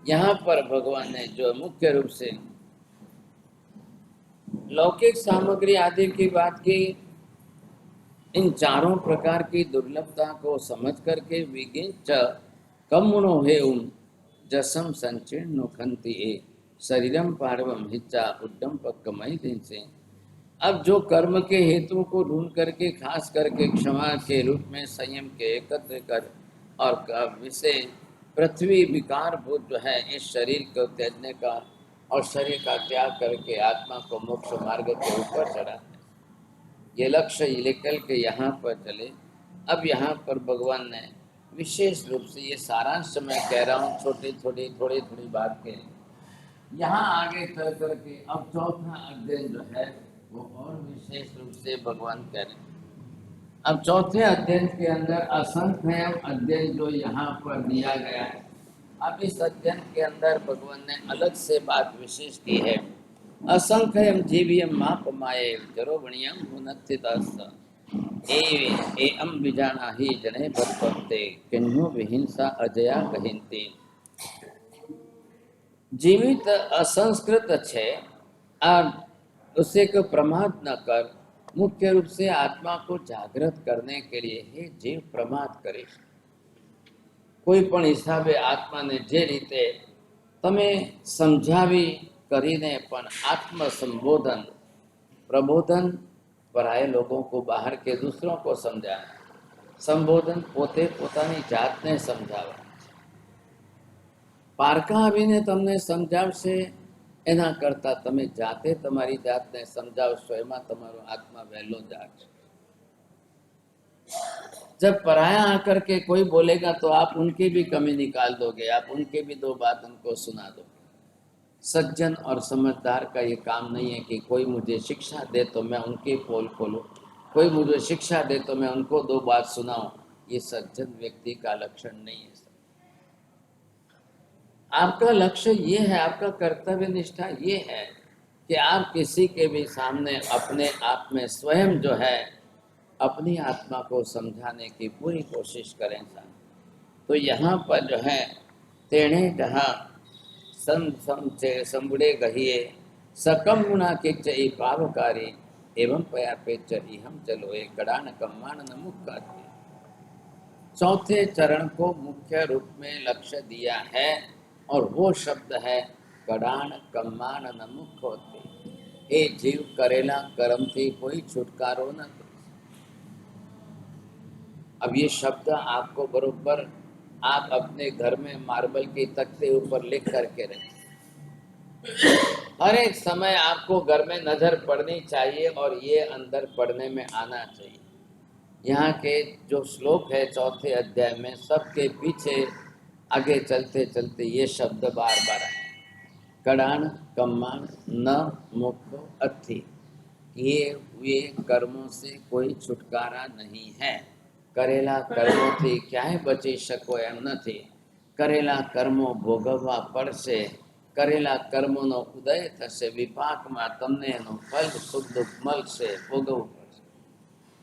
यहाँ पर भगवान ने जो मुख्य रूप से लौकिक सामग्री आदि की बात की, इन चारों प्रकार की दुर्लभता को समझ करके विगिंच कमुणो हे उम जसम संचीर्ण खंति ए शरीरम पार्वम हिच्चा उड्डम पक्कमई दिन से. अब जो कर्म के हेतु को ढूंढ करके खास करके क्षमा के रूप में संयम के एकत्र कर और विषय पृथ्वी विकार भूत जो है इस शरीर को त्यागने का और शरीर का त्याग करके आत्मा को मोक्ष मार्ग के ऊपर चढ़ा, ये लक्ष्य लेकर के यहाँ पर चले. अब यहाँ पर भगवान ने विशेष रूप से ये सारांश मैं कह रहा हूँ छोटी थोड़ी बात के, यहाँ आगे चल करके अब चौथा अध्ययन जो है वो और विशेष रूप से भगवान कह रहे हैं. अब चौथे अध्ययन के अंदर असंख्य अध्ययन जो यहाँ पर दिया गया है, अब इस अध्ययन के अंदर भगवान ने अलग से बात विशेष की है. असंख्यम जीवियम मापमाये जरोवणियम हुनत्थितस ए अम विजाना ही जने भक्ते किन्हु विहिंसा अजया कहिंते. जीवित असंस्कृत छे और उसे को प्रमाद न कर. मुख्य रूप से आत्मा को जागृत करने के लिए हे जीव प्रमाद करे. कोई पण हिसाबे आत्मा ने जे रीते तमे समझावी करीने पण आत्म संबोधन प्रबोधन पराये लोगों को बाहर के दूसरों को समझाए, संबोधन पोते पोतानी जात ने समझावे. पारका आवीने तमने समझावशे एना करता तमे जाते तमारी जातने समझावशो एमां तमारो आत्मा वहेलो जागशे. जब पराया आकर के कोई बोलेगा तो आप उनकी भी कमी निकाल दोगे, आप उनके भी दो बात उनको सुना दो. सज्जन और समझदार का ये काम नहीं है कि कोई मुझे शिक्षा दे तो मैं उनके पोल खोलूं, कोई मुझे शिक्षा दे तो मैं उनको दो बात सुनाऊं. ये सज्जन व्यक्ति का लक्षण नहीं है. आपका लक्ष्य ये है, आपका कर्तव्य निष्ठा ये है कि आप किसी के भी सामने अपने आप में स्वयं जो है अपनी आत्मा को समझाने की पूरी कोशिश करें साहब। तो यहाँ पर जो है तेणे कहा संबुड़े गहिए सकम गुणा के चई पावकारी एवं पया पे चढ़ी हम चलो एक कड़ान कम्मान न मुख करते। चौथे चरण को मुख्य रूप में लक्ष्य दिया है और वो शब्द है कड़ान कम्मान न मुख होते। ए जीव करेला कर्म थी कोई छुटकारो न। अब ये शब्द आपको बरोबर आप अपने घर में मार्बल के तख्ते ऊपर लिख करके रखें। हर एक समय आपको घर में नजर पड़नी चाहिए और ये अंदर पढ़ने में आना चाहिए। यहाँ के जो श्लोक है चौथे अध्याय में सबके पीछे आगे चलते चलते ये शब्द बार बार आए। कड़ान कम्मान न मुक्तो अथि, किए हुए कर्मों से कोई छुटकारा नहीं है। करेला कर्मों थी क्या है बची शको एम નથી। करेला कर्मो ભોગવવા પડશે। करेला કર્મોનો ઉદય થશે। વિપાકમાં તમને એનું ફલ સુખ દુઃખ મળશે, ભોગવવું પડશે।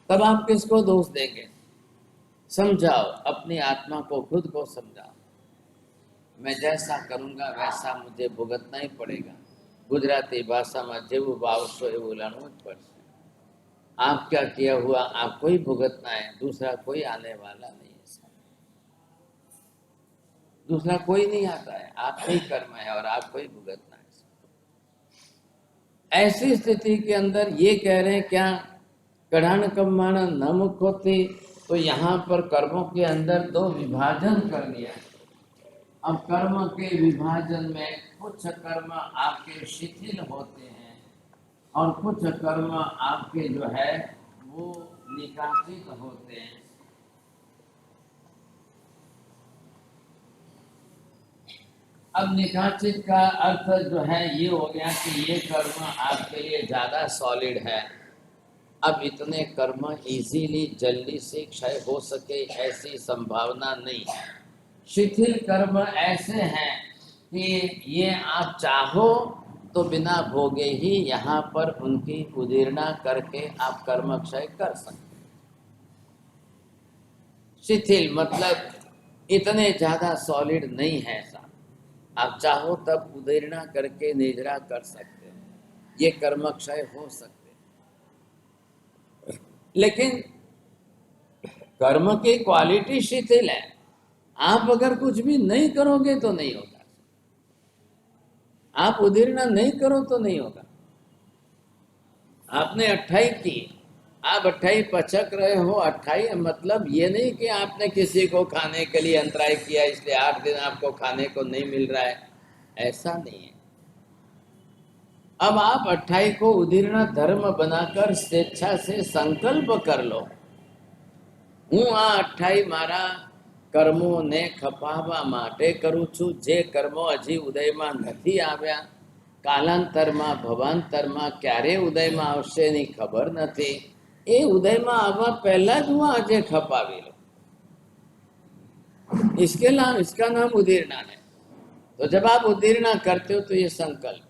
तब आप किसको दोष देंगे? समझाओ, अपनी आत्मा को खुद को समझाओ। मैं जैसा करूँगा वैसा मुझे भुगतना ही पड़ेगा। गुजराती भाषा में जेवुं वावशो एवुं लणવું જ પડશે। आप क्या किया हुआ आपको ही भुगतना है, दूसरा कोई आने वाला नहीं है। दूसरा कोई नहीं आता है, आपका ही कर्म है और आपको ही भुगतना है। ऐसी स्थिति के अंदर ये कह रहे हैं क्या कड़ान कम्मान न मुख होती, तो यहाँ पर कर्मों के अंदर दो विभाजन कर दिया। अब कर्म के विभाजन में कुछ कर्म आपके शिथिल होते हैं और कुछ कर्म आपके जो है वो निकासित होते हैं। अब निकासित का अर्थ जो है ये हो गया कि ये कर्म आपके लिए ज्यादा सॉलिड है। अब इतने कर्म इजीली जल्दी से क्षय हो सके ऐसी संभावना नहीं है। शिथिल कर्म ऐसे हैं कि ये आप चाहो तो बिना भोगे ही यहाँ पर उनकी उदीर्णा करके आप कर्म क्षय कर सकते। शिथिल मतलब इतने ज्यादा सॉलिड नहीं है साहब, आप चाहो तब उदीर्णा करके निद्रा कर सकते हो, ये कर्म क्षय हो सकते। लेकिन कर्म की क्वालिटी शिथिल है, आप अगर कुछ भी नहीं करोगे तो नहीं होगा, आप उदीर्णा नहीं करो तो नहीं होगा। आपने 28 की, आप 28 पचक रहे हो। 28 मतलब ये नहीं कि आपने किसी को खाने के लिए अंतराय किया इसलिए 8 दिन आपको खाने को नहीं मिल रहा है, ऐसा नहीं है। अब आप 28 को उदीर्णा धर्म बनाकर स्वेच्छा से संकल्प कर लो, हूँ आ 28 मारा कर्मोने खपाववा माटे करूँ छूं। जे कर्मो हजी उदयमां નથી આવ્યા, કાલાંતરમાં ભવાંતરમાં ક્યારે ઉદયમાં આવશે એની ખબર નથી। એ ઉદયમાં આવવા પહેલા જ હું આજે ખપાવી લો, इसका नाम उदीर्णा है। तो जब आप उदीर्णा करते हो तो ये संकल्प,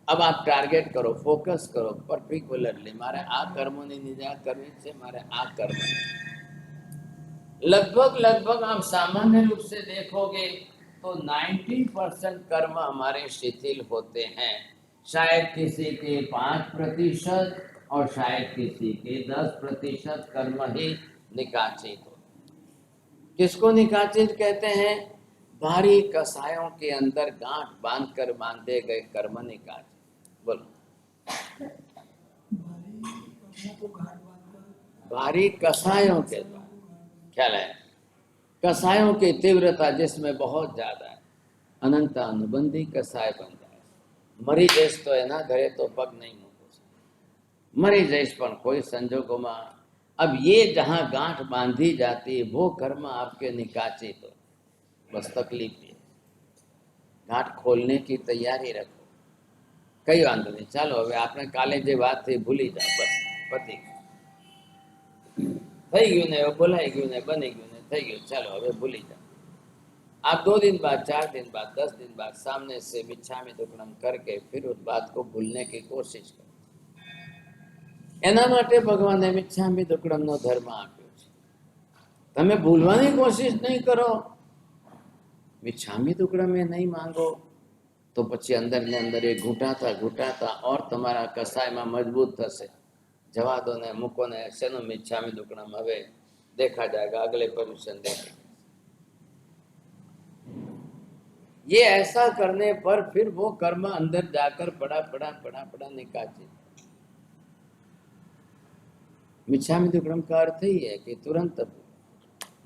अब आप टारगेट करो, फोकस करो पर्टिकुलरली, मारे आ कर्मोनी निजा करवी छे, मारे आ कर्म। लगभग आप सामान्य रूप से देखोगे तो 90% कर्म हमारे शिथिल होते हैं। शायद किसी के 5% और शायद किसी के 10% कर्म ही निकाचित हो। किसको निकाचित कहते हैं? भारी कसायों के अंदर गांठ बांधकर बांधे गए कर्म निकाचित। बोलो, भारी कसायों के द्वारा ख्याल है, कसायों की तीव्रता जिसमें बहुत ज्यादा है, अनंत अनुबंधी कसाय बन जाए। मरी जैस तो एना घरे तो पग नहीं मूको, मरी जैस पर कोई संजोगों में। अब ये जहां गांठ बांधी जाती है वो कर्म आपके निकाचित तो बस तकलीफ है। गांठ खोलने की तैयारी रखो, कई वांधो नहीं, चालो हवे आपने काले जे बात थी भूली जाओ, बस पति થઈ ગયું ને, બોલાઈ ગયું ને, બની ગયું ને, થઈ ગયું, ચાલો હવે ભૂલી જાઓ। आप 2 दिन बाद, 4 दिन बाद, 10 दिन बाद सामने से मिच्छामी दुक्कड़म करके फिर उस बात को भूलने की कोशिश करो। एना માટે ભગવાને મિચ્છામી દુક્કડમનો ધર્મ આપ્યો છે। તમે ભૂલવાની કોશિશ નહીં કરો, મિચ્છામી દુક્કડમ એ નહીં માંગો તો પછી અંદર ને અંદર એ ઘૂંટાતા ઘૂંટાતા और તમારા કસાયમાં મજબૂત થશે। જવા દો ને, મૂકો ને, શેનો મિચ્છામી દુક્કડમ, હવે देखा जाएगा, अगले परमिशन देंगे। ये ऐसा करने पर फिर वो कर्म अंदर जाकर पड़ा पड़ा पड़ा पड़ा निकाचे। मिच्छामी दुक्कड़म का अर्थ ही है कि तुरंत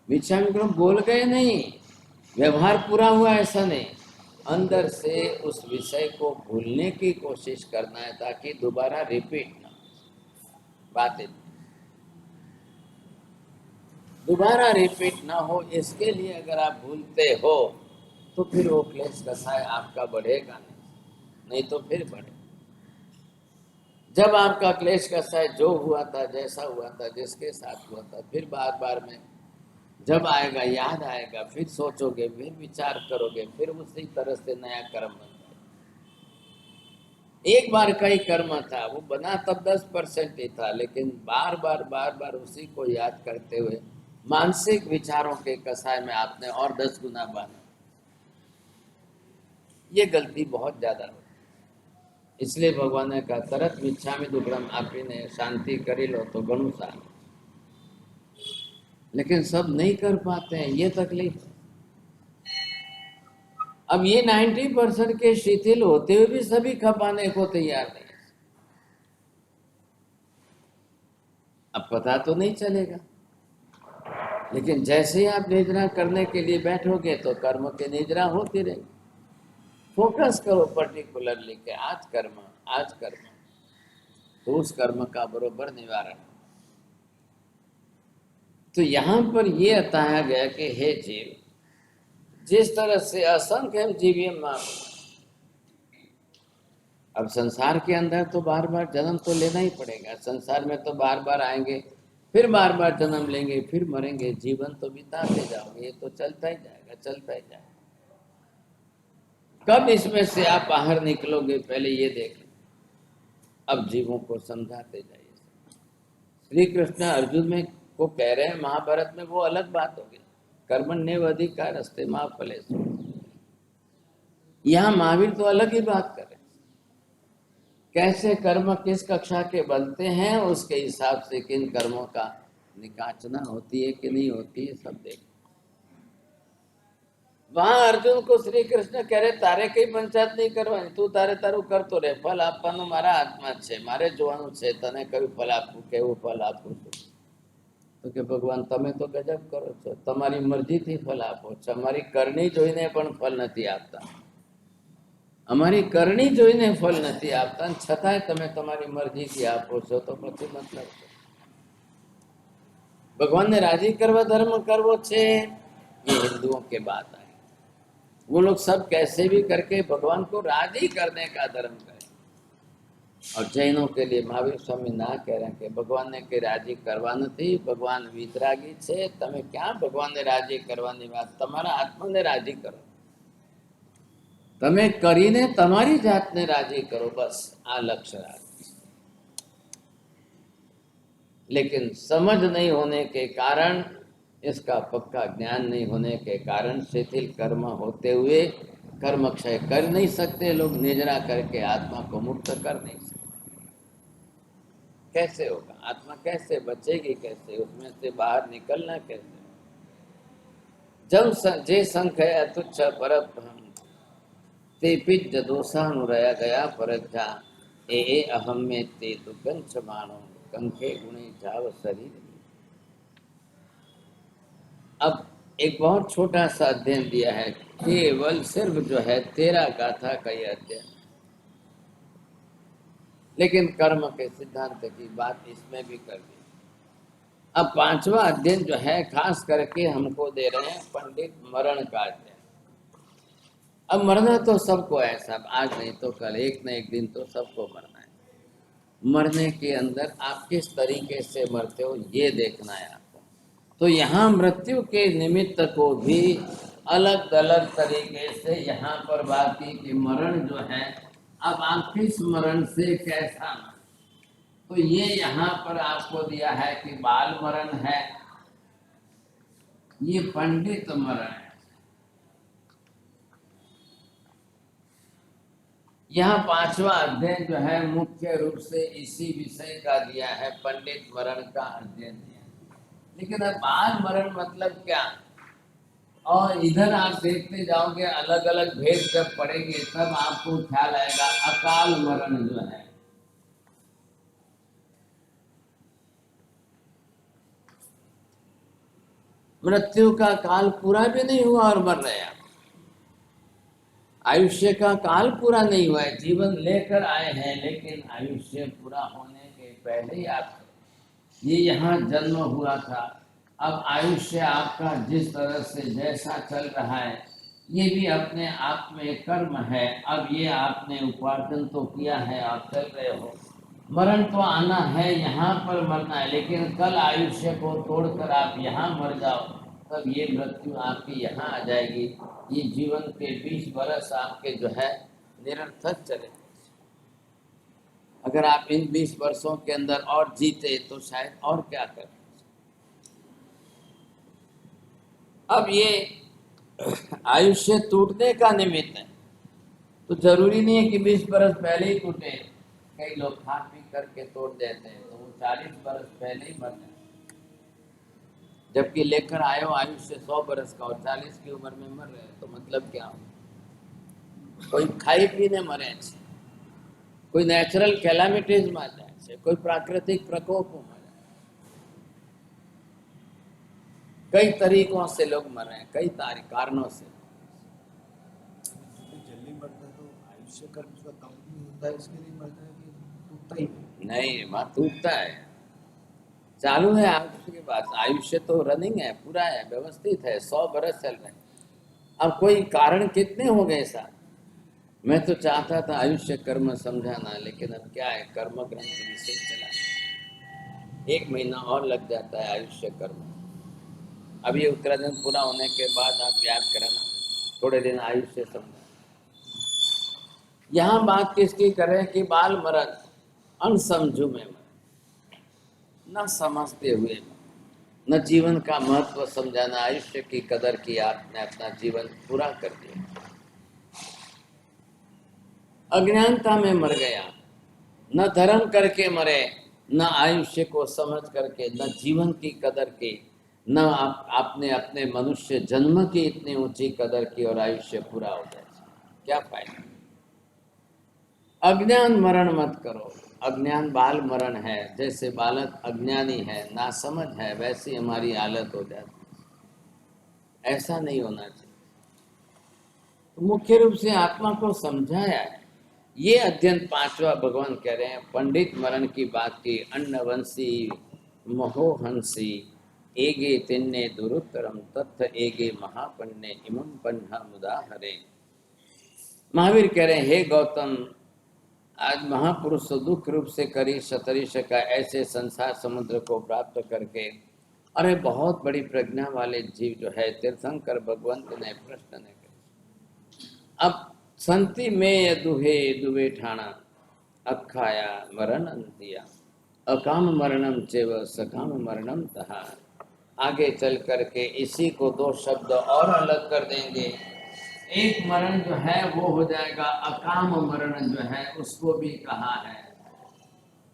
मिच्छामी दुक्कड़म बोल गए नहीं, व्यवहार पूरा हुआ ऐसा नहीं, अंदर से उस विषय को भूलने की कोशिश करना है ताकि दोबारा रिपीट ना बातें दोबारा रिपीट ना हो। इसके लिए अगर आप भूलते हो तो फिर वो क्लेश कसाय आपका बढ़ेगा नहीं तो फिर बढ़े। जब आपका क्लेश कसाय जो हुआ था, जैसा हुआ था, जिसके साथ हुआ था, फिर बार बार में जब आएगा, याद आएगा, फिर सोचोगे, फिर विचार करोगे, फिर उसी तरह से नया कर्म बन जाएगा। एक बार का ही कर्म था, वो बना तब 10% ही था, लेकिन बार बार उसी को याद करते हुए मानसिक विचारों के कसाय में आपने और 10 गुना बांधा। ये गलती बहुत ज्यादा होती, इसलिए भगवान ने कहा तरत मिच्छामी दुक्कड़म आपीने शांति करी लो तो घणुं सारूं। लेकिन सब नहीं कर पाते हैं, ये तकलीफ। अब ये 90% के शिथिल होते हुए भी सभी खपाने को तैयार नहीं। अब पता तो नहीं चलेगा, लेकिन जैसे ही आप निद्रा करने के लिए बैठोगे तो कर्म की निद्रा होती रहेगी। फोकस करो पर्टिकुलरली के आज कर्म, तो उस कर्म का बरोबर निवारण। तो यहाँ पर ये बताया गया कि हे जीव, जिस तरह से असंख्य जीवियम माप, अब संसार के अंदर तो बार बार जन्म तो लेना ही पड़ेगा, संसार में तो बार बार आएंगे, फिर बार बार जन्म लेंगे, फिर मरेंगे, जीवन तो बिताते जाओगे, ये तो चलता ही जाएगा, चलता ही जाएगा। कब इसमें से आप बाहर निकलोगे पहले ये देख। अब जीवों को समझाते जाइए। श्री कृष्ण अर्जुन में को कह रहे हैं, महाभारत में वो अलग बात होगी, कर्मण्येव अधिकारस्ते मा फलेषु। यहाँ महावीर तो अलग ही बात कर रहे हैं, कैसे कर्म किस कक्षा के बनते हैं, उसके हिसाब से किन कर्मों का निकाचना होती है कि नहीं होती है, सब देख। वहां अर्जुन को श्री कृष्ण कह रहे तारे कई पंचायत नहीं करवानी, तू तारे तारू करतो रे, फल आपવાનો મારા હાથમાં છે, મારે જોવાનું છે તને કયું ફલ આપવું, કેવું ફલ આપવું છું। તો કે ભગવાન તમે તો ગજબ કરો છો, તમારી મરજીથી ફલ આપો છો, અમારી કરણી જોઈને પણ ફલ નથી આપતા, અમારી કરણી જોઈને ફલ નથી આપતા, છતાંય તમે તમારી મરજીથી આપો છો, તો પછી મતલબ ભગવાનને રાજી કરવા ધર્મ કરવો છે, ये हिंदुओं के बात है। वो लोग सब कैसे भी करके भगवान को राजी करने का धर्म करें। और जैनों के लिए महावीर स्वामी ना कह रहे हैं कि भगवान ने के राजी करवा नहीं, भगवान वितरागी छे, तमे क्या भगवान ने राजी करवानी बात, तमारा आत्मा ने राजी करो, तमे करीने तमारी जात ने राजी करो, बस आ लक्ष्य राखो। लेकिन समझ नहीं होने के कारण, इसका पक्का ज्ञान नहीं होने के कारण शिथिल कर्म होते हुए कर्म क्षय कर नहीं सकते लोग, निजरा करके आत्मा को मुक्त कर नहीं सकते। कैसे होगा? आत्मा कैसे बचेगी, कैसे उसमें से बाहर निकलना कैसे? जब जे संख्य तुच्छ पर ते पिज दोषानुरया गया पर जा ए अहम में ते दुगंच मानो कंखे गुणे जाव शरीर। अब एक बहुत छोटा सा अध्ययन दिया है, केवल सिर्फ जो है 13 गाथा का यह अध्ययन, लेकिन कर्म के सिद्धांत की बात इसमें भी कर दी। अब 5वां अध्ययन जो है खास करके हमको दे रहे हैं पंडित मरण का अध्ययन। अब मरना तो सबको है, सब आज नहीं तो कल, एक न एक दिन तो सबको मरना है। मरने के अंदर आप किस तरीके से मरते हो ये देखना है आपको। तो यहाँ मृत्यु के निमित्त को भी अलग अलग तरीके से यहाँ पर बात की कि मरण जो है, अब आप किस मरण से कैसा मरण, तो ये यहाँ पर आपको दिया है कि बाल मरण है, ये पंडित मरण है। यहाँ पांचवा अध्ययन जो है मुख्य रूप से इसी विषय का दिया है, पंडित मरण का अध्ययन दिया। लेकिन अब बाल मरण मतलब क्या, और इधर आप देखते जाओगे अलग अलग भेद जब पढ़ेंगे तब आपको ख्याल आएगा। अकाल मरण जो है, मृत्यु का काल पूरा भी नहीं हुआ और मर रहे हैं। आयुष्य का काल पूरा नहीं हुआ है, जीवन लेकर आए हैं, लेकिन आयुष्य पूरा होने के पहले ही आप, ये यहाँ जन्म हुआ था, अब आयुष्य आपका जिस तरह से जैसा चल रहा है, ये भी अपने आप में कर्म है। अब ये आपने उपार्जन तो किया है, आप चल रहे हो, मरण तो आना है, यहाँ पर मरना है, लेकिन कल आयुष्य को तोड़कर आप यहाँ मर जाओ, तब ये मृत्यु आपकी यहाँ आ जाएगी। ये जीवन के 20 वर्ष आपके जो है निरर्थक चले। अगर आप इन 20 वर्षों के अंदर और जीते तो शायद और क्या करें। अब ये आयुष्य टूटने का निमित्त है, तो जरूरी नहीं है कि 20 वर्ष पहले ही टूटे। कई लोग खा पी करके तोड़ देते हैं, तो वो 40 वर्ष पहले ही मर जाते, जबकि लेकर आए हो आयुष्य 100 वर्ष का और 40 की उम्र में मर रहे, तो मतलब क्या हो। कोई खाई पीने मरे छे, कोई नेचुरल कैलामिटीज में जाए छे, कोई प्राकृतिक प्रकोप में मरे, कई तरीकों से लोग मर रहे हैं, कई कारणों से। जल्दी मरता है तो आयुष्य कर्म उसका कम नहीं होता है, इसके लिए मरता है कि टूटता ही नहीं, वहाँ टूटता है, चालू है आपके पास आयुष्य तो रनिंग है, पूरा है, व्यवस्थित है, 100 बरस चल रहे हैं। अब कोई कारण कितने हो गए साथ। मैं तो चाहता था आयुष्य कर्म समझाना, लेकिन अब क्या है, कर्म ग्रंथ विषय चला, 1 महीना और लग जाता है आयुष्य कर्म। अब ये उत्तराधन पूरा होने के बाद आप याद कराना, थोड़े दिन आयुष्य समझा। यहाँ बात किसकी करें कि बाल मरण, अनसमझू में मरण, न समझते हुए, न जीवन का महत्व समझाना, आयुष्य की कदर की, आपने अपना जीवन पूरा कर दिया, अज्ञानता में मर गया, न धर्म करके मरे, न आयुष्य को समझ करके, न जीवन की कदर की, न आपने अपने मनुष्य जन्म की इतनी ऊंची कदर की और आयुष्य पूरा हो गया, क्या फायदा। अज्ञान मरण मत करो, अज्ञान बाल मरण है। जैसे बालक अज्ञानी है, नासमझ है, वैसी हमारी हालत हो जाती, ऐसा नहीं होना चाहिए। तो मुख्य रूप से आत्मा को समझाया है। ये अध्ययन 5वां भगवान कह रहे हैं, पंडित मरण की बात की, अन्नवंशी महोहंसी एगे तिन्ने दुरुत्तरम तत्थ एगे महापन्ने इमं पन्हा मुदाहरे। महावीर कह रहे हैं, हे गौतम, आज महापुरुष दुख रूप से करी सतरिश का ऐसे संसार समुद्र को प्राप्त करके, अरे बहुत बड़ी प्रज्ञा वाले जीव जो है, तीर्थंकर भगवंत ने प्रश्न ने अब संति में दुहे दुवे ठाणा अखाया मरण अंतिया अकाम मरणम चेव सकाम मरणम तहा। आगे चल करके इसी को 2 शब्द और अलग कर देंगे। एक मरण जो है वो हो जाएगा अकाम मरण, जो है उसको भी कहा है,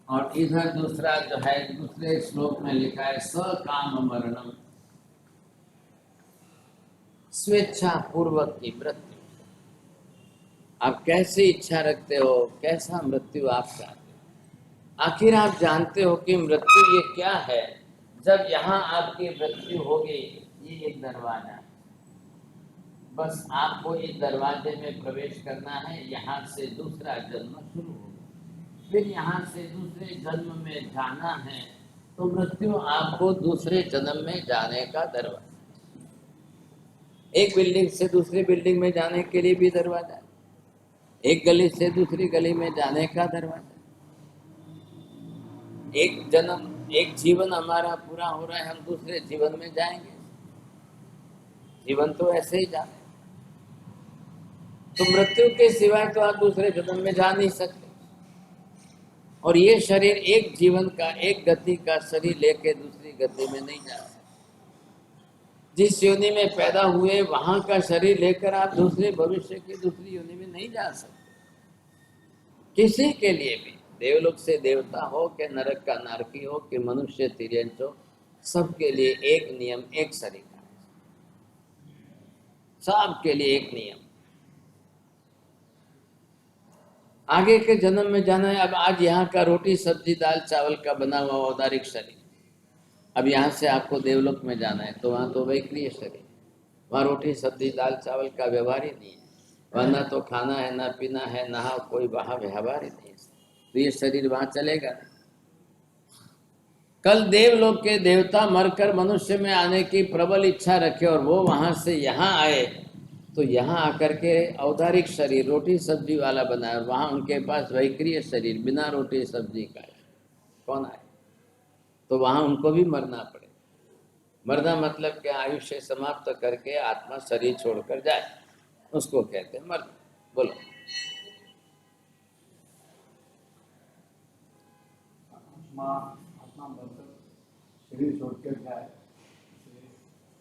और इधर दूसरा जो है दूसरे श्लोक में लिखा है सकाम मरणम, स्वेच्छा पूर्वक की मृत्यु। आप कैसी इच्छा रखते हो, कैसा मृत्यु आप चाहते हो, आखिर आप जानते हो कि मृत्यु ये क्या है। जब यहाँ आपकी मृत्यु होगी, ये एक दरवाजा है, बस आपको इस दरवाजे में प्रवेश करना है, यहाँ से दूसरा जन्म शुरू होगा, फिर यहाँ से दूसरे जन्म में जाना है, तो मृत्यु आपको दूसरे जन्म में जाने का दरवाजा। एक बिल्डिंग से दूसरी बिल्डिंग में जाने के लिए भी दरवाजा है, एक गली से दूसरी गली में जाने का दरवाजा। एक जन्म, एक जीवन हमारा पूरा हो रहा है, हम दूसरे जीवन में जाएंगे। जीवन तो ऐसे ही जाना है। तो मृत्यु के सिवाय तो आप दूसरे जन्म में जा नहीं सकते। और ये शरीर एक जीवन का, एक गति का शरीर लेके दूसरी गति में नहीं जा सकते। जिस योनि में पैदा हुए वहां का शरीर लेकर आप दूसरे भविष्य की दूसरी योनि में नहीं जा सकते। किसी के लिए भी, देवलोक से देवता हो कि नरक का नारकी हो कि मनुष्य तिर्यंच हो, सबके लिए एक नियम, एक शरीर का, सबके लिए एक नियम। आगे के जन्म में जाना है। अब आज यहाँ का रोटी सब्जी दाल चावल का बना हुआ औदारिक शरीर, अब यहाँ से आपको देवलोक में जाना है तो वहाँ तो वैक्रिय शरीर, वहाँ रोटी सब्जी दाल चावल का व्यवहार ही नहीं है। वहाँ ना तो खाना है, ना पीना है, ना कोई वहाँ व्यवहार ही नहीं है। तो ये शरीर वहाँ चलेगा नहीं। कल देवलोक के देवता मरकर मनुष्य में आने की प्रबल इच्छा रखे और वो वहाँ से यहाँ आए, तो यहाँ आकर के औदारिक शरीर रोटी सब्जी वाला बना है, वहाँ उनके पास वैक्रिय शरीर बिना रोटी सब्जी का है, कौन आए? तो वहाँ उनको भी मरना पड़े। मरना मतलब क्या? आयुष्य समाप्त करके आत्मा शरीर छोड़कर जाए, उसको कहते हैं मरना। बोलो। आत्मा मरकर शरीर छोड़कर जाए,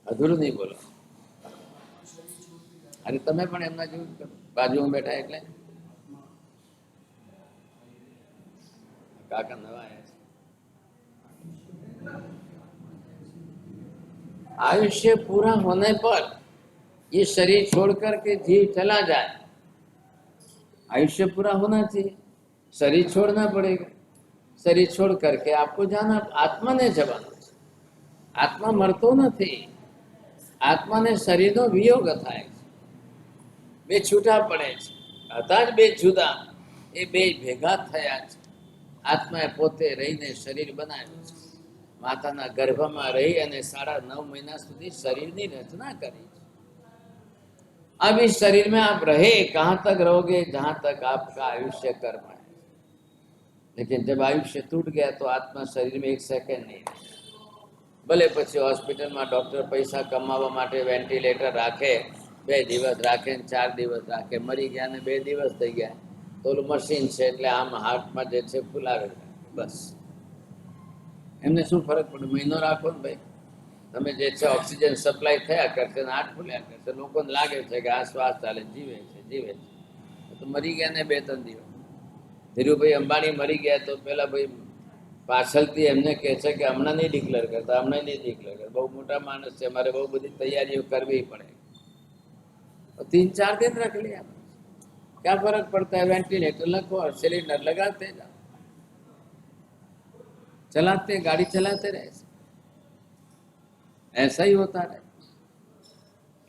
अधूरू नहीं बोलो। अरे તમે પણ એમના જેવું બાજુમાં બેઠા એટલે કાકા નવા આયા છે। आयुष्य पूरा होने पर ये शरीर छोड़कर के जीव चला जाए। आयुष्य पूरा होना चाहिए, शरीर छोड़ना पड़ेगा। शरीर छोड़ करके आपको जाना, आत्मा ने जवाना है। आत्मा मरतो નથી, आत्मा ने शरीर नो वियोग थाय છે, બે છૂટા પડે છે, હતા જ બે જુદા, એ બે ભેગા થયા છે। આત્માએ પોતે રહીને શરીર બનાવ્યું છે, માતાના ગર્ભમાં રહી અને 9.5 મહિના સુધી શરીરની રચના કરી છે। अब इस शरीर में आप रहे, कहाँ तक रहोगे? जहां तक आपका आयुष्य कर्म है। लेकिन जब आयुष्य टूट गया तो आत्मा शरीर में 1 सेकंड नहीं रहे। भले પછી હોસ્પિટલમાં ડોક્ટર પૈસા કમાવા માટે વેન્ટિલેટર રાખે, 2 દિવસ રાખે, 4 દિવસ રાખે, મરી ગયા ને 2 દિવસ થઈ ગયા તો ઓલું મશીન છે એટલે આમ હાર્ટમાં જે છે ફૂલાવે, બસ એમને શું ફરક પડે? મહિનો રાખો ને ભાઈ, તમે જે છે ઓક્સિજન સપ્લાય થયા કરશે ને હાર્ટ ફૂલ્યા કરશે, લોકોને લાગે છે કે આ શ્વાસ ચાલે, જીવે છે જીવે છે। તો મરી ગયા ને 2-3 દિવસ। ધીરુભાઈ અંબાણી મરી ગયા તો પેલા ભાઈ પાછળથી એમને કહે છે કે હમણાં નહીં ડિક્લેર કરતા, હમણાં નહીં ડિક્લેર કરતા, બહુ મોટા માણસ છે, મારે બહુ બધી તૈયારીઓ કરવી પડે। तो 3-4 दिन रख लिया, क्या फर्क पड़ता है? वेंटिलेटर लगो और सिलेंडर लगाते जाओ, चलाते गाड़ी चलाते रहे, ऐसा ही होता रहे।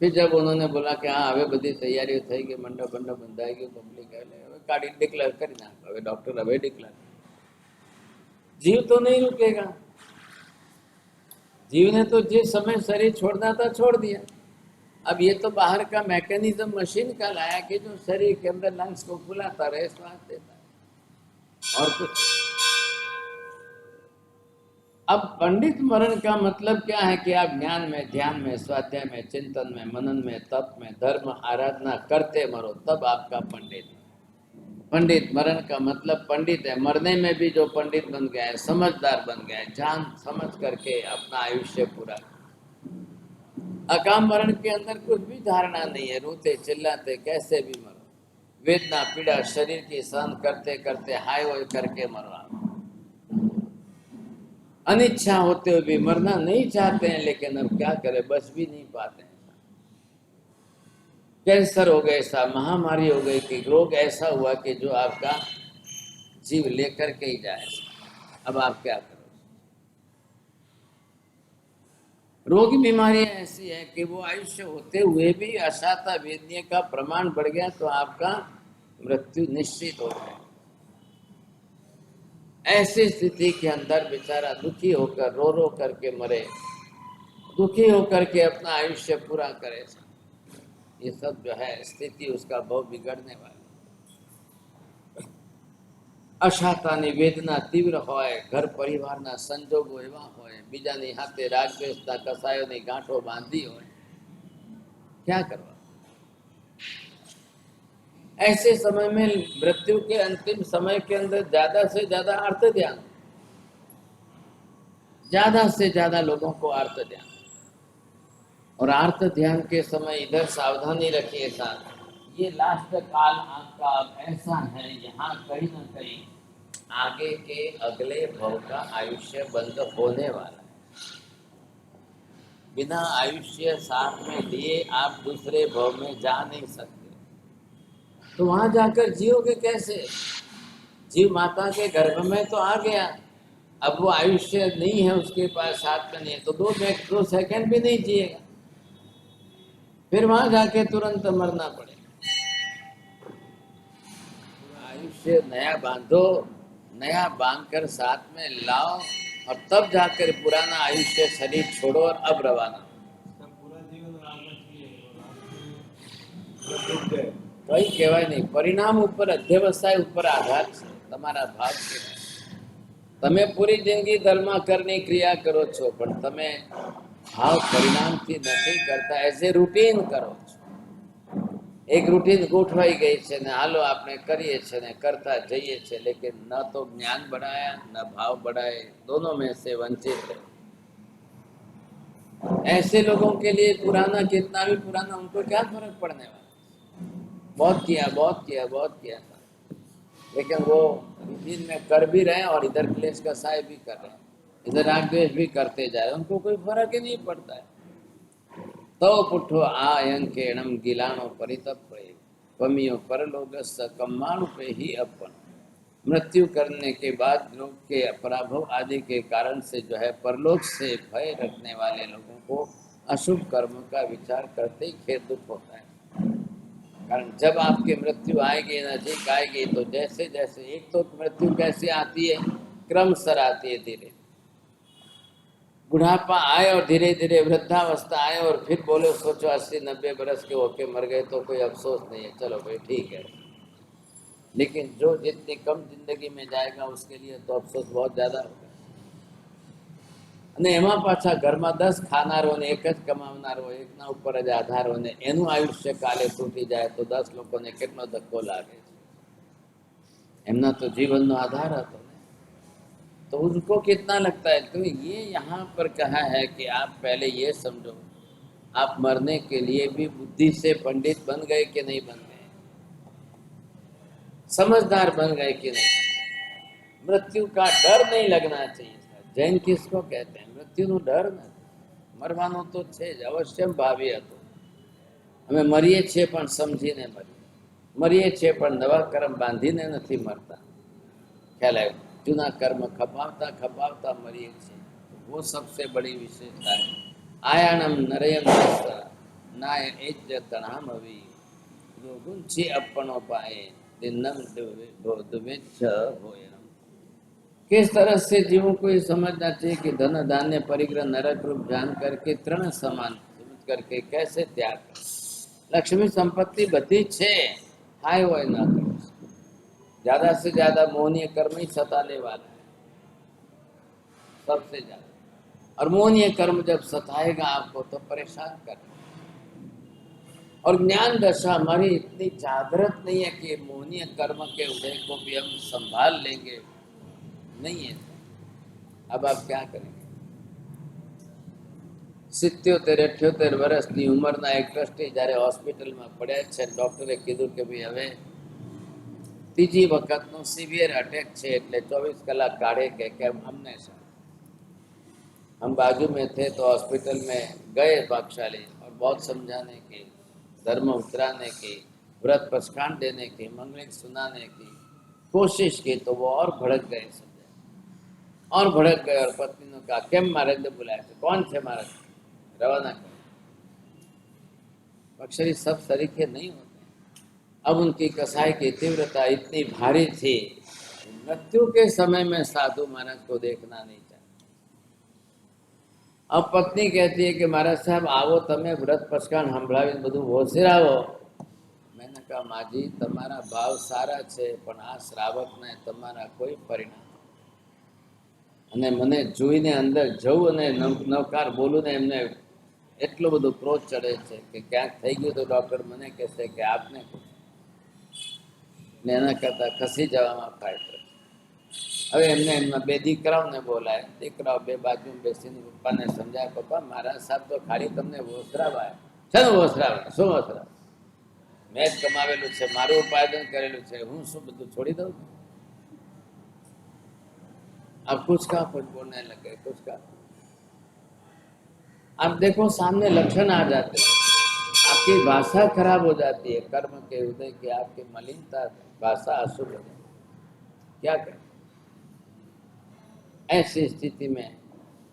फिर जब उन्होंने बोला कि हाँ हवे बधी तैयारी थी गई, मंडप मंडप बंधाई गई, पब्लिक गाड़ी डिक्लेर कर नाखो, हवे डॉक्टर हवे डिक्लेर। जीव तो नहीं रुकेगा, जीव ने तो जिस समय शरीर छोड़ना था छोड़ दिया। अब ये तो बाहर का मैकेनिज्म मशीन का लाया कि जो शरीर के अंदर लंग्स को फुलाता रहे, श्वास देता है, और कुछ। अब पंडित मरण का मतलब क्या है कि आप ज्ञान में, ध्यान में, स्वाध्याय में, चिंतन में, मनन में, तप में, धर्म आराधना करते मरो, तब आपका पंडित। पंडित मरण का मतलब पंडित है, मरने में भी जो पंडित बन गया है, समझदार बन गया है, जान समझ करके अपना आयुष्य पूरा। अकाम मरण के अंदर कुछ भी धारणा नहीं है, रोते चिल्लाते कैसे भी मरो, वेदना पीड़ा शरीर की सहन करते करते हाय हो करके मरवा। अनिच्छा होते हुए भी मरना नहीं चाहते हैं, लेकिन अब क्या करें, बच भी नहीं पाते हैं। कैंसर हो गया, ऐसा महामारी हो गई कि रोग ऐसा हुआ कि जो आपका जीव लेकर के ही जाए। अब आप क्या करो? रोग बीमारियां ऐसी है कि वो आयुष्य होते हुए भी अशाता वेदनीय का प्रमाण बढ़ गया तो आपका मृत्यु निश्चित हो जाए। ऐसी स्थिति के अंदर बेचारा दुखी होकर रो रो करके मरे, दुखी होकर के अपना आयुष्य पूरा करे, ये सब जो है स्थिति उसका बहुत बिगड़ने वाली। अशातानी वेदना तीव्र होय, घर परिवारना संजोगो एवा होय, बीजानी हाथे राग द्वेषना कसायोनी गांठो बांधी होय, क्या करवा। ऐसे समय में मृत्यु के अंतिम समय के अंदर ज्यादा से ज्यादा अर्थ ध्यान, ज्यादा से ज्यादा लोगों को अर्थ ध्यान, और अर्थ ध्यान के समय इधर सावधानी रखिए साथ, ये लास्ट काल आपका अब ऐसा है, यहाँ कहीं ना कहीं आगे के अगले भव का आयुष्य बंद होने वाला है। बिना आयुष्य साथ में लिए आप दूसरे भव में जा नहीं सकते, तो वहां जाकर जियोगे कैसे। जीव माता के गर्भ में तो आ गया, अब वो आयुष्य नहीं है उसके पास, साथ में नहीं है, तो 2 सेकंड भी नहीं जिएगा, फिर वहां जाके तुरंत मरना पड़ेगा। आयुष्य नया बांधो, नया बांधकर साथ में लाओ, और तब जाकर पुराना आयुष्य शरीर छोड़ो और अब रवाना। पूरा जीवन राम में चाहिए और राम में जाए કઈ કહેવાય નહીં, પરિણામ ઉપર અધ્યવસાય ઉપર આધાર છે તમારા ભાવ કેવા. તમે પૂરી જિંદગી ધર્મ કરની ક્રિયા કરો છો, પણ તમે ભાવ પરિણામથી નથી કરતા, એઝ એ રૂટીન કરો છો. એક રૂટીન ગોઠવાઈ ગઈ છે ને હાલો આપણે કરીએ છીએ ને કરતા જઈએ છીએ, लेकिन न तो ज्ञान बढ़ाया न भाव बढ़ाए, दोनों में से वंचित रहे. ऐसे लोगों के लिए पुराना कितना भी पुराना, उनको क्या फर्क पड़ने वाला. बहुत किया था, लेकिन वो रूटीन में कर भी रहे हैं और इधर क्लेश का साय भी कर रहे हैं, इधर राग द्वेष भी करते जा रहे हैं, उनको कोई फर्क ही नहीं पड़ता है. तो पुठो आयंकेणम गिलाणो परितप्पे पमियो परलोकस कम्माणु पे ही अपन. मृत्यु करने के बाद लोग के पराभव आदि के कारण से जो है परलोक से भय रखने वाले लोगों को अशुभ कर्म का विचार करते ही खेद दुख होता है. कारण जब आपकी मृत्यु आएगी, नजीक आएगी, तो जैसे जैसे एक तो मृत्यु कैसे आती है, क्रमशः आती है, धीरे बुढ़ापा आए और धीरे धीरे वृद्धावस्था आए, और फिर बोले सोचो 80-90 बरस के होके मर गए तो कोई अफसोस नहीं है, चलो भाई ठीक है. लेकिन जो जितनी कम जिंदगी में जाएगा उसके लिए तो अफसोस बहुत ज्यादा होगा. અને એમાં પાછા ઘરમાં 10 ખાનારો ને એક જ કમાવનારો, એકના ઉપર જ આધાર હોય ને એનું આયુષ્ય કાલે તૂટી જાય તો 10 લોકોને કેટલો ધક્કો લાગે છે. એમના તો જીવનનો આધાર હતો ને, तो उनको कितना लगता है. तो ये यहाँ पर कहा है कि आप पहले ये समझो, आप मरने के लिए भी बुद्धि से पंडित बन गए कि नहीं बन गए, समझदार बन गए कि नहीं. मृत्यु का डर नहीं लगना चाहिए. जैन किसको कहते हैं, मृत्यु नो डर नहीं, मरवानो तो छे ज, अवश्य भावी हतो. અમે મરીએ છીએ પણ સમજીને મરીએ છીએ પણ નવા કર્મ બાંધીને નથી મરતા. ખ્યાલ આવ્યો. જૂના કર્મ ખપાવતા ખપાવતા મરીએ છીએ, वो सबसे बड़ी विशेषता है. आयाणम नरयम नाय एज तणाम अवी गुंची अपनो पाए दिनम दुवेच्छ होयम. किस तरह से जीवों को ये समझना चाहिए कि धन धान्य परिग्रह नरक रूप जान करके तृण समान समझ करके कैसे त्याग कर. लक्ष्मी संपत्ति बधी छे, हाय वो ना करो. ज्यादा से ज्यादा मोहनीय कर्म ही सताने वाला है सबसे ज्यादा, और मोहनीय कर्म जब सताएगा आपको तो परेशान कर. और ज्ञान दशा हमारी इतनी जागृत नहीं है कि मोहनीय कर्म के उदय को भी हम संभाल लेंगे, नहीं है. अब आप क्या करेंगे. 77-78 વર્ષની ઉંમરના એક ટ્રસ્ટી જ્યારે હોસ્પિટલમાં પડ્યા છે, ડોક્ટરે કીધું કે ભાઈ હવે ત્રીજી વખતનો સિવિયર અટેક છે, એટલે 24 કલાક કાઢે કે કેમ અમને છે. हम बाजू में थे तो हॉस्पिटल में गए भागशाली, और बहुत समझाने की, धर्म उतराने की, व्रत पछकान देने की, मंगलिक सुनाने की कोशिश की, तो वो और भड़क गए, समझे, और भड़क गए. और पत्नी ने कहा केम मारे बुलाया थे, कौन थे मारे, रवाना कर. अक्षरी सब सरीखे नहीं होते. अब उनकी कसाई की तीव्रता इतनी भारी थी, मृत्यु के समय में साधु महाराज को देखना नहीं चाहिए. अब पत्नी कहती है कि महाराज साहब आवो, तमे व्रत पछकाण संभळावीने बधुं होशिरावो. मैंने कहा माजी तमारा भाव सारा छे, पण आ श्रावकने तमारा कोई परिणाम, અને મને જોઈને અંદર જવું અને નવકાર બોલું ને એમને એટલું બધું ક્રોધ ચડે છે કે ક્યાંક થઈ ગયું તો ડૉક્ટર મને કહેશે કે આપને ને એના કરતાં ખસી જવામાં ફાયદો. હવે એમને એમના બે દીકરાઓને બોલાય, દીકરાઓ બે બાજુમાં બેસીને પપ્પાને સમજાય, પપ્પા મારા સાહેબ તો ખાલી તમને વોસરાવાય છે ને, વોસરાવાય શું વોસરાવ, મેં જ કમાવેલું છે, મારું ઉપાર્જન કરેલું છે, હું શું બધું છોડી દઉં? अब कुछ का कुछ बोलने लगे, कुछ का आप देखो सामने लक्षण आ जाते हैं, आपकी भाषा खराब हो जाती है, कर्म के उदय की आपकी मलिनता, भाषा अशुभ हो जाती है। क्या करें ऐसी स्थिति में?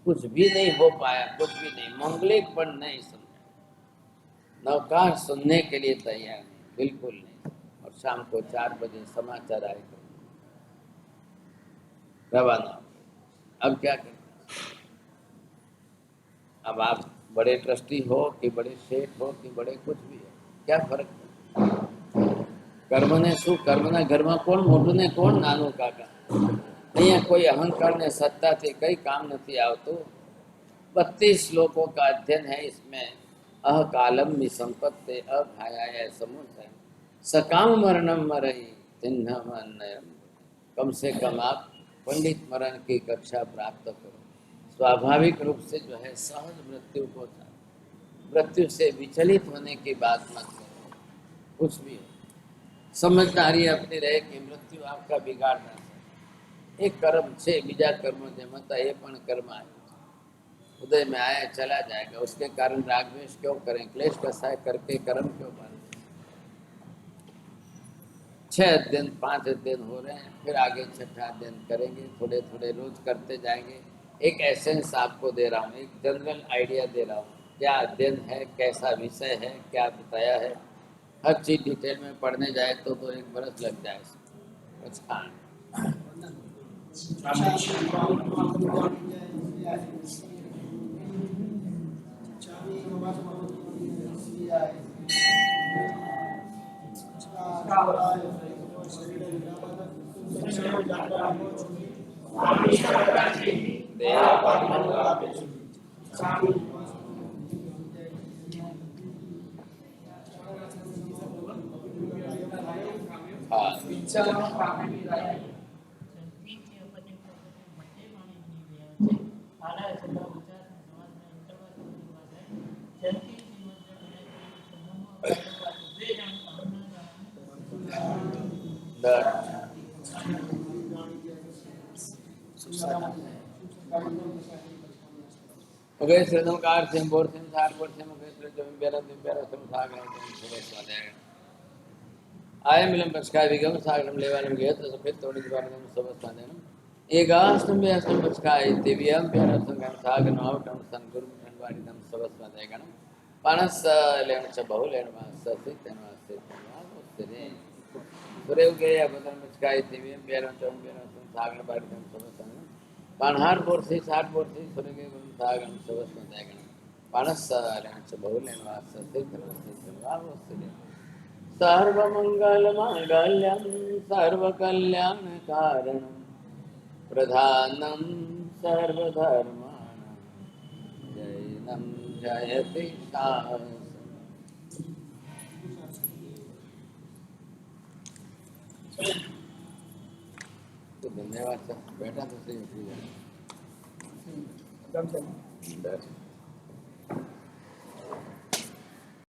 कुछ भी नहीं हो पाया, कुछ भी नहीं, मंगलिक पण नहीं समझा, नवकार सुनने के लिए तैयार नहीं, बिल्कुल नहीं। और शाम को 4 बजे समाचार आएगा, रवाना। अब क्या करें? अब आप बड़े ट्रस्टी हो कि बड़े सेठ हो कि बड़े कुछ भी हो, क्या फर्क है? कर्मने શું, કર્મના ઘરમાં કોણ મોટું ને કોણ નાનું કાકા? અહીંયા कोई अहंकार ने सत्ता थी कई काम नहीं आवતું। 32 श्लोकों का अध्ययन है इसमें। अहकालम निसंपत्ते अभायाय समुदय सकाम मरणम मरई तिन्नम अन्नयम। कम से कम आप पंडित मरण की कक्षा प्राप्त करो, स्वाभाविक रूप से जो है सहज मृत्यु को, मृत्यु से विचलित होने की बात मत करो। कुछ भी हो, समझदारी अपनी रहे कि मृत्यु आपका बिगाड़ ना सके। एक कर्म से बीजा कर्म जेम था ये पण कर्म आए, उदय में आया चला जाएगा, उसके कारण राग द्वेष क्यों करें, क्लेश कसाय करके कर्म क्यों बांधे? 6 अध्ययन 5 अध्ययन हो रहे हैं, फिर आगे 6ठा अध्ययन करेंगे, थोड़े थोड़े रोज करते जाएंगे। एक एसेंस आपको दे रहा हूँ, एक जनरल आइडिया दे रहा हूँ, क्या अध्ययन है, कैसा विषय है, क्या बताया है, हर चीज डिटेल में पढ़ने जाए तो 1 बरस लग जाए। अच्छा वगैरह श्रद्धम कार से बोर से साठ बोर से मुझे जो बेरा से साग रहा हूँ सुबह सो जाएगा। आये मिलम बचका विगम सागरम लेवालम गया तो सफेद तोड़ी दीवार में सुबह सो जाना। एक आस्तम भी आस्तम बचका है दिव्यम प्यारा संगम सागर नावटम संगुरु धनवारी दम सुबह सो जाएगा ना। पानस लेन च बहु लेन वास से तनवास से सुरे गए अब दम बचका है दिव्यम प्यारा सागर बारी दम सुबह सो जाना। पानहार बोर से 60 बोर से सुरे गए सागरम सुबह सो जाएगा ना। पानस लेन च बहु लेन वास से तनवास से सर्वमंगलमांगल्यं सर्वकल्याणकारणं प्रधानं सर्वधर्माणां जैनं जयति शास्त्रम्। तो धन्यवाद सर, बैठा तो सही।